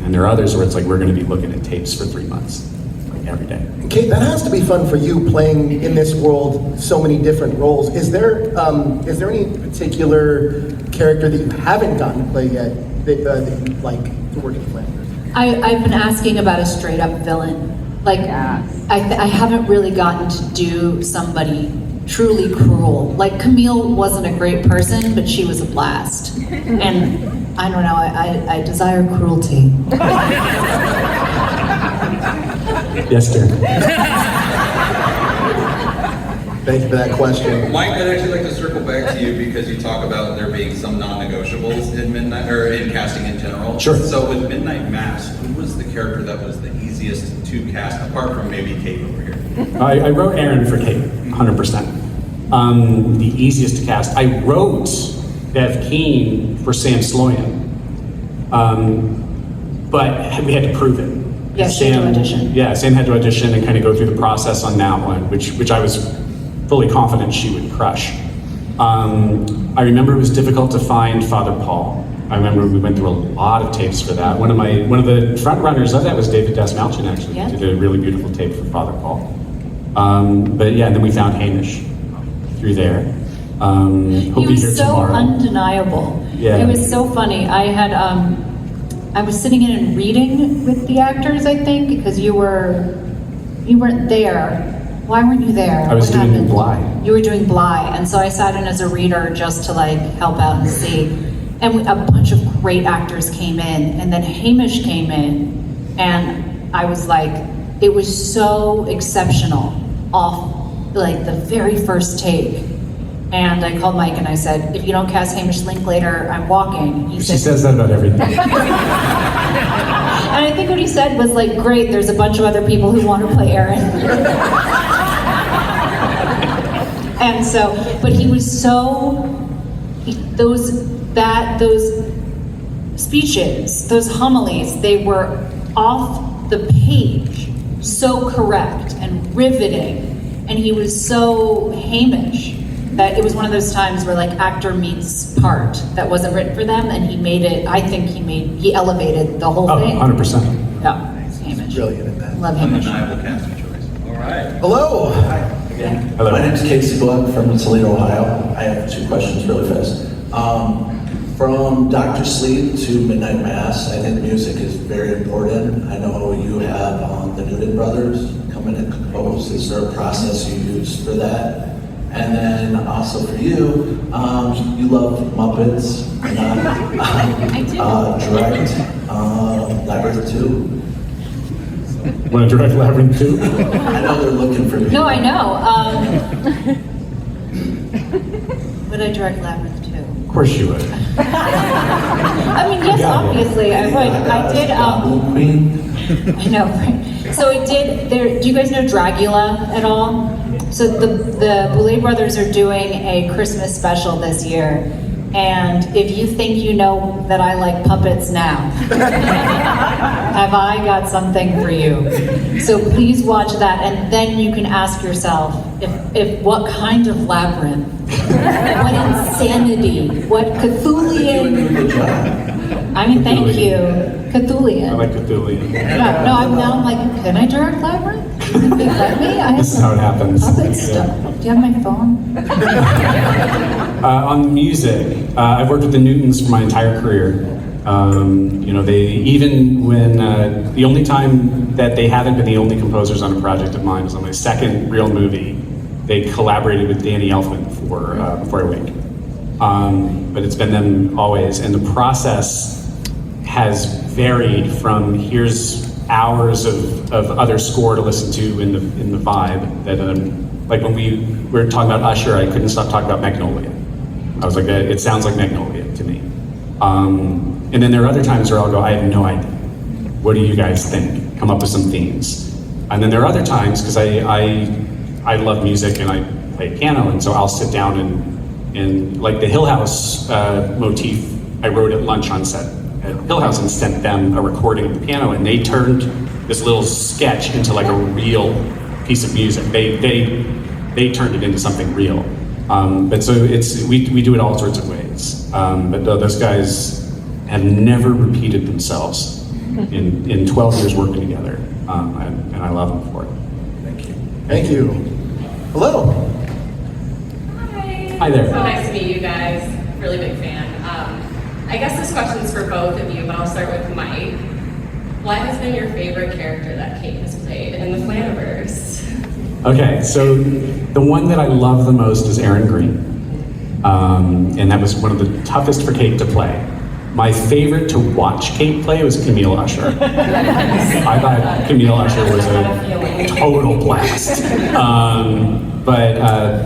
[SPEAKER 2] And there are others where it's like, we're going to be looking at tapes for 3 months, like every day.
[SPEAKER 1] Kate, that has to be fun for you playing in this world so many different roles. Is there any particular character that you haven't gotten to play yet that you'd like to work in Flanagan?
[SPEAKER 3] I've been asking about a straight up villain. Like, I haven't really gotten to do somebody truly cruel. Like, Camille wasn't a great person, but she was a blast. And I don't know, I desire cruelty.
[SPEAKER 2] Yes, Derek.
[SPEAKER 1] Thank you for that question.
[SPEAKER 6] Mike, I'd actually like to circle back to you because you talk about there being some non-negotiables in Midnight, or in casting in general.
[SPEAKER 2] Sure.
[SPEAKER 6] So with Midnight Mass, who was the character that was the easiest to cast, apart from maybe Kate over here?
[SPEAKER 2] I wrote Aaron for Kate, 100%. The easiest to cast. I wrote Bev Keane for Sam Sloyan, but we had to prove it.
[SPEAKER 3] Yeah, she had to audition.
[SPEAKER 2] Yeah, Sam had to audition and kind of go through the process on that one, which I was fully confident she would crush. I remember it was difficult to find Father Paul. I remember we went through a lot of tapes for that. One of the front runners of that was David Desmalchin, actually.
[SPEAKER 3] Yeah.
[SPEAKER 2] Did a really beautiful tape for Father Paul. But yeah, and then we found Hamish through there. He'll
[SPEAKER 3] He
[SPEAKER 2] be here
[SPEAKER 3] was so
[SPEAKER 2] tomorrow.
[SPEAKER 3] undeniable.
[SPEAKER 2] Yeah.
[SPEAKER 3] It was so funny. I was sitting in and reading with the actors, I think, because you weren't there. Why weren't you there?
[SPEAKER 2] I was
[SPEAKER 3] What
[SPEAKER 2] doing
[SPEAKER 3] happened?
[SPEAKER 2] Bly.
[SPEAKER 3] You were doing Bly, and so I sat in as a reader just to like help out and see. And a bunch of great actors came in, and then Hamish came in, and I was like, it was so exceptional off like the very first take. And I called Mike and I said, if you don't cast Hamish Linklater, I'm walking. He
[SPEAKER 2] She says that about everything.
[SPEAKER 3] and I think what he said was like, great, there's a bunch of other people who want to play Aaron. And so, but he was those speeches, those homilies, they were off the page, so correct and riveting. And he was so Hamish that it was one of those times where like actor meets part that wasn't written for them, and he made it, I think he elevated the whole thing.
[SPEAKER 2] 100%.
[SPEAKER 3] Yeah, it's Hamish.
[SPEAKER 1] Brilliant in that.
[SPEAKER 3] Love Hamish.
[SPEAKER 6] Undeniable casting choice.
[SPEAKER 11] All right.
[SPEAKER 1] Hello.
[SPEAKER 11] Again,
[SPEAKER 2] Hello.
[SPEAKER 11] my name is Casey Blood from Toledo, Ohio. I have 2 questions really fast. From Dr. Sleep to Midnight Mass, I think music is very important. I know you have the Newton Brothers come in and compose. Is there a process you use for that? And then also for you, you love Muppets, direct Labyrinth 2.
[SPEAKER 2] Want to direct Labyrinth 2?
[SPEAKER 11] I know they're looking for me.
[SPEAKER 3] No, I know. Would I direct Labyrinth too?
[SPEAKER 2] Of course you would.
[SPEAKER 3] I mean, yes,
[SPEAKER 2] Yeah.
[SPEAKER 3] obviously, I would. I did,
[SPEAKER 11] Blue Queen.
[SPEAKER 3] I know, right? So I did, do you guys know Dragula at all? So the Boulet brothers are doing a Christmas special this year. And if you think you know that I like puppets now, have I got something for you? So please watch that, and then you can ask yourself, if what kind of labyrinth, what insanity, what Cthulian, I mean, thank you, Cthulian.
[SPEAKER 2] I like Cthulhu.
[SPEAKER 3] Yeah, no, I'm like, can I direct labyrinth? Can they let me? I have
[SPEAKER 2] This is how it happens.
[SPEAKER 3] puppet
[SPEAKER 2] Yeah.
[SPEAKER 3] stuff. Do you have my phone?
[SPEAKER 2] On music, I've worked with the Newtons for my entire career. They even when the only time that they haven't been the only composers on a project of mine was on my second real movie. They collaborated with Danny Elfman for Before I Wake. But it's been them always, and the process has varied from here's hours of other score to listen to in the vibe that like when we were talking about Usher, I couldn't stop talking about Magnolia. I was like, it sounds like Magnolia to me. And then there are other times where I'll go, I have no idea. What do you guys think? Come up with some themes. And then there are other times, because I love music and I play piano, and so I'll sit down and like the Hill House motif, I wrote at lunch on set at Hill House and sent them a recording of the piano, and they turned this little sketch into like a real piece of music. They turned it into something real. But so we do it all sorts of ways. But those guys have never repeated themselves in 12 years working together, and I love them for it.
[SPEAKER 11] Thank you.
[SPEAKER 1] Thank you. Hello.
[SPEAKER 12] Hi.
[SPEAKER 2] Hi there.
[SPEAKER 12] So nice to meet you guys. Really big fan. I guess this question's for both of you, but I'll start with Mike. What has been your favorite character that Kate has played in the Flanaverse?
[SPEAKER 2] Okay, so the one that I love the most is Aaron Green. And that was one of the toughest for Kate to play. My favorite to watch Kate play was Camille Usher. I thought Camille Usher was a total blast. But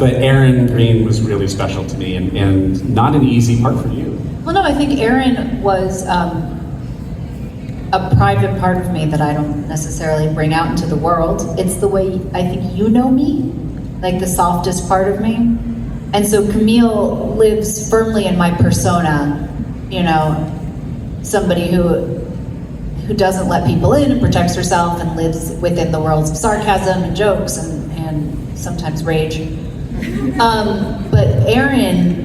[SPEAKER 2] Aaron Green was really special to me, and not an easy part for you.
[SPEAKER 3] Well, no, I think Aaron was a private part of me that I don't necessarily bring out into the world. It's the way I think you know me, like the softest part of me. And so Camille lives firmly in my persona, you know, somebody who doesn't let people in and protects herself and lives within the worlds of sarcasm and jokes and sometimes rage. But Aaron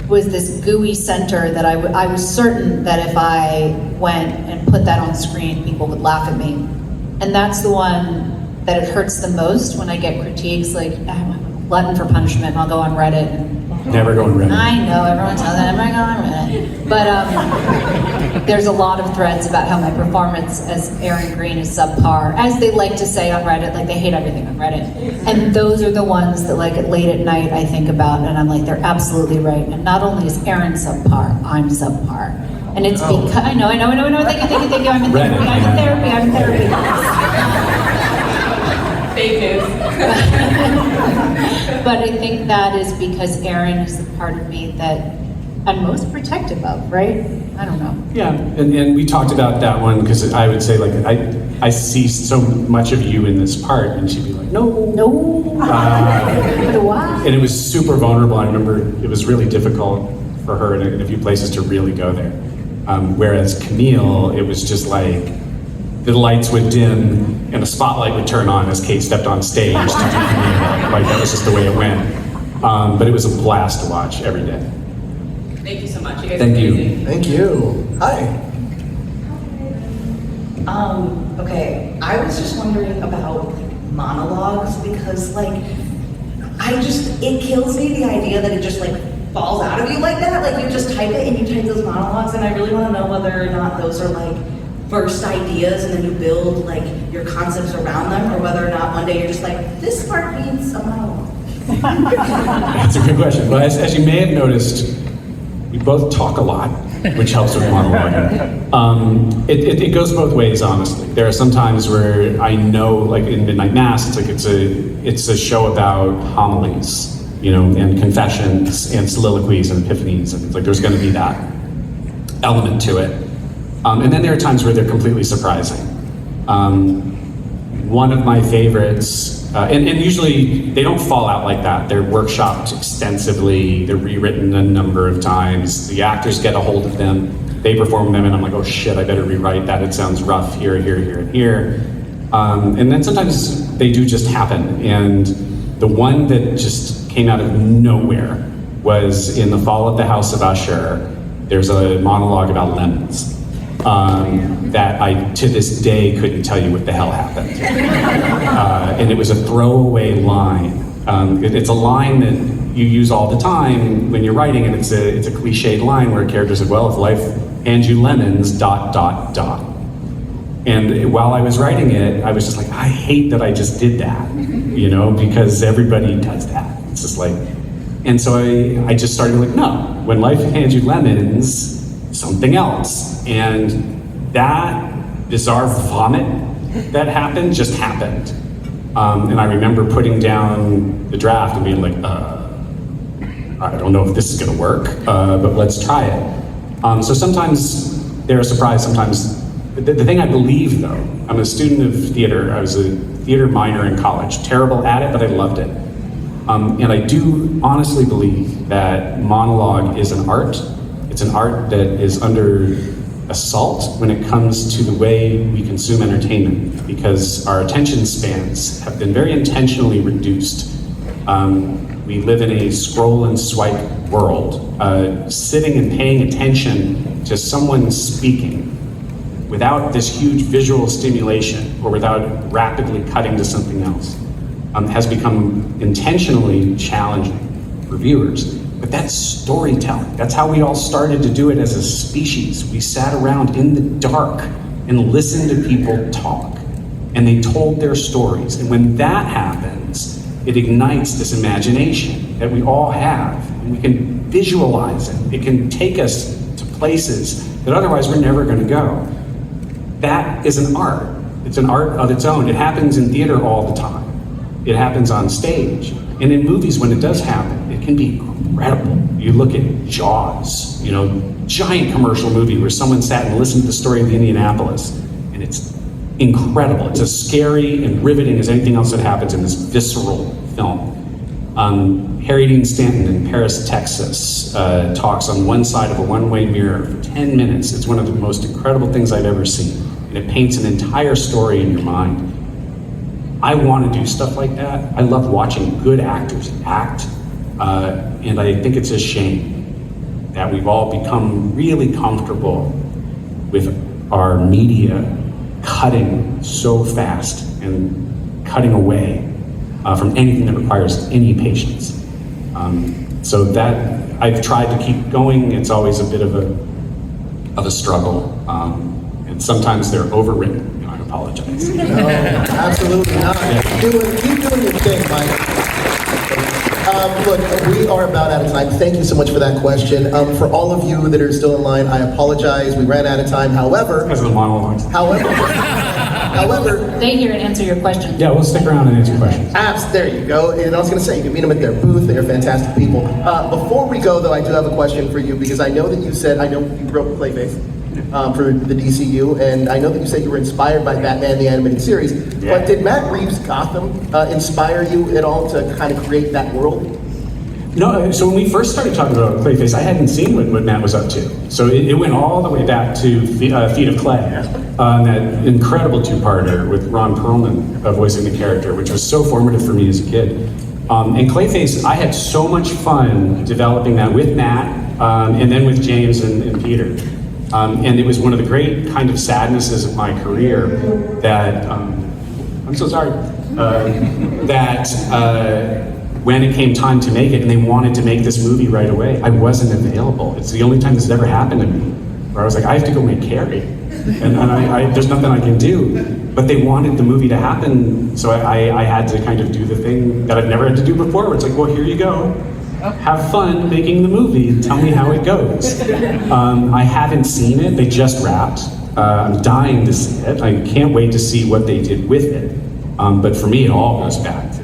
[SPEAKER 3] was this gooey center that I was certain that if I went and put that on screen, people would laugh at me. And that's the one that it hurts the most when I get critiques like, I'm a glutton for punishment, and I'll go on Reddit and
[SPEAKER 2] Never going Reddit.
[SPEAKER 3] I know, everyone tells that, I'm not going Reddit. But there's a lot of threads about how my performance as Aaron Green is subpar, as they like to say on Reddit, like they hate everything on Reddit. And those are the ones that like late at night I think about, and I'm like, they're absolutely right. And not only is Aaron subpar, I'm subpar. And it's because, I know, thank you, I'm in therapy.
[SPEAKER 12] Fake news.
[SPEAKER 3] But I think that is because Aaron is the part of me that I'm most protective of, right? I don't know.
[SPEAKER 2] Yeah, and we talked about that one because I would say like I see so much of you in this part, and she'd be like, no.
[SPEAKER 3] Why?
[SPEAKER 2] And it was super vulnerable. I remember it was really difficult for her in a few places to really go there. Whereas Camille, it was just like the lights would dim and a spotlight would turn on as Kate stepped on stage to do Camille. Like that was just the way it went. But it was a blast to watch every day.
[SPEAKER 12] Thank you so much. You guys
[SPEAKER 2] Thank
[SPEAKER 12] are
[SPEAKER 2] you.
[SPEAKER 12] amazing.
[SPEAKER 1] Thank you. Hi.
[SPEAKER 13] Okay, I was just wondering about monologues because it kills me the idea that it just falls out of you like that. Like you just type it and you type those monologues, and I really want to know whether or not those are first ideas and then you build your concepts around them, or whether or not one day you're just this part needs a monologue.
[SPEAKER 2] That's a good question. Well, as you may have noticed, we both talk a lot, which helps with monologuing. It goes both ways, honestly. There are some times where I know, like in Midnight Mass, it's a show about homilies, and confessions and soliloquies and epiphanies, and there's going to be that element to it. And then there are times where they're completely surprising. One of my favorites, and usually they don't fall out like that. They're workshopped extensively, they're rewritten a number of times, the actors get a hold of them, they perform them, and I'm like, oh shit, I better rewrite that, it sounds rough here, and here. And then sometimes they do just happen, and the one that just came out of nowhere was in The Fall of the House of Usher. There's a monologue about lemons. That I, to this day, couldn't tell you what the hell happened. And it was a throwaway line. It's a line that you use all the time when you're writing, and it's a cliched line where a character said, well, if life hands you lemons, ... And while I was writing it, I was just like, I hate that I just did that, because everybody does that. It's just and so I just started no, when life hands you lemons, something else. And that bizarre vomit that happened just happened. And I remember putting down the draft and being I don't know if this is gonna work, but let's try it. So sometimes they're a surprise, sometimes, the thing I believe though, I'm a student of theater, I was a theater minor in college, terrible at it, but I loved it. And I do honestly believe that monologue is an art. It's an art that is under assault when it comes to the way we consume entertainment, because our attention spans have been very intentionally reduced. We live in a scroll and swipe world. Sitting and paying attention to someone speaking without this huge visual stimulation or without rapidly cutting to something else has become intentionally challenging for viewers. But that's storytelling. That's how we all started to do it as a species. We sat around in the dark and listened to people talk. And they told their stories. And when that happens, it ignites this imagination that we all have. And we can visualize it. It can take us to places that otherwise we're never going to go. That is an art. It's an art of its own. It happens in theater all the time. It happens on stage. And in movies, when it does happen, it can be incredible. You look at Jaws, giant commercial movie where someone sat and listened to the story of Indianapolis, and it's incredible. It's as scary and riveting as anything else that happens in this visceral film. Harry Dean Stanton in Paris, Texas, talks on one side of a one-way mirror for 10 minutes. It's one of the most incredible things I've ever seen. And it paints an entire story in your mind. I want to do stuff like that. I love watching good actors act. And I think it's a shame that we've all become really comfortable with our media cutting so fast and cutting away from anything that requires any patience. So that I've tried to keep going. It's always a bit of a struggle, and sometimes they're overwritten. I apologize.
[SPEAKER 1] No, absolutely not. Keep doing your thing, Mike. Look, we are about out of time. Thank you so much for that question. For all of you that are still in line, I apologize. We ran out of time. However,
[SPEAKER 2] Because of the monologues.
[SPEAKER 1] however,
[SPEAKER 3] Stay here and answer your questions.
[SPEAKER 2] Yeah, we'll stick around and answer questions.
[SPEAKER 1] there you go. And I was going to say, you can meet them at their booth. They are fantastic people. Before we go, though, I do have a question for you because I know that you said, I know you wrote Clayface for the DCU, and I know that you said you were inspired by Batman the Animated Series.
[SPEAKER 2] Yeah.
[SPEAKER 1] But did Matt Reeves' Gotham inspire you at all to kind of create that world?
[SPEAKER 2] No, so when we first started talking about Clayface, I hadn't seen what Matt was up to. So it went all the way back to Feet of Clay, that incredible two-parter with Ron Perlman voicing the character, which was so formative for me as a kid. And Clayface, I had so much fun developing that with Matt, and then with James and Peter. And it was one of the great kind of sadnesses of my career that, I'm so sorry, when it came time to make it and they wanted to make this movie right away, I wasn't available. It's the only time this has ever happened to me, where I was like, I have to go make Carrie. And there's nothing I can do. But they wanted the movie to happen, so I had to kind of do the thing that I've never had to do before, where it's like, well, here you go. Have fun making the movie. Tell me how it goes. I haven't seen it. They just wrapped. I'm dying to see it. I can't wait to see what they did with it. But for me, it all goes back to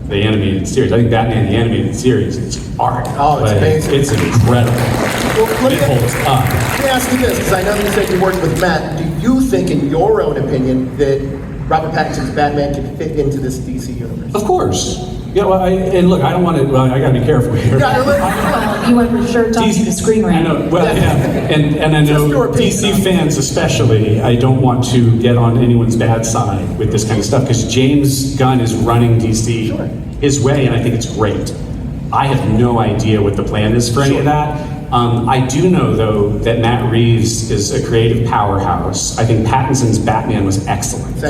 [SPEAKER 2] the animated series. I think Batman the Animated Series is art.
[SPEAKER 1] Oh, it's amazing.
[SPEAKER 2] It's incredible.
[SPEAKER 1] Well,
[SPEAKER 2] It holds up.
[SPEAKER 1] Let me ask you this, because I know that you said you worked with Matt. Do you think, in your own opinion, that Robert Pattinson's Batman can fit into this DC universe?
[SPEAKER 2] Of course. Yeah, well, and look, I don't want to, well, I got to be careful here.
[SPEAKER 3] Well, you went for sure talking to Screen
[SPEAKER 2] I
[SPEAKER 3] Rant.
[SPEAKER 2] know, well, yeah, and I know DC fans especially, I don't want to get on anyone's bad side with this kind of stuff, because James Gunn is running DC his way, and I think it's great. I have no idea what the plan is for any of that. I do know, though, that Matt Reeves is a creative powerhouse. I think Pattinson's Batman was excellent.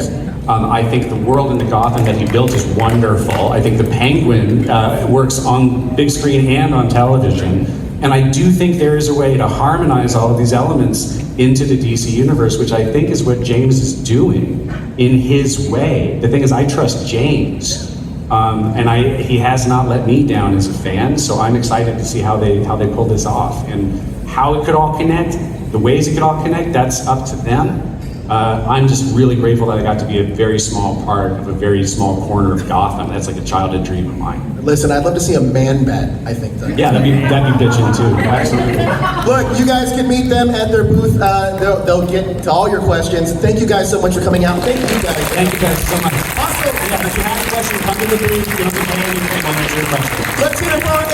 [SPEAKER 2] I think the world in the Gotham that he built is wonderful. I think the Penguin works on big screen and on television. And I do think there is a way to harmonize all of these elements into the DC universe, which I think is what James is doing in his way. The thing is, I trust James. And he has not let me down as a fan, so I'm excited to see how they pull this off. And how it could all connect, the ways it could all connect, that's up to them. I'm just really grateful that I got to be a very small part of a very small corner of Gotham. That's like a childhood dream of mine.
[SPEAKER 1] Listen, I'd love to see a Man-Bat, I think. Though.
[SPEAKER 2] Yeah, that'd be bitching too, absolutely.
[SPEAKER 1] Look, you guys can meet them at their booth. They'll get to all your questions. Thank you guys so much for coming out. Thank you guys.
[SPEAKER 2] Thank you guys so much.
[SPEAKER 1] Awesome.
[SPEAKER 2] Yeah, if you have a question, come to the booth. Don't be paying anything. I'll answer your question.
[SPEAKER 1] Let's hear it for our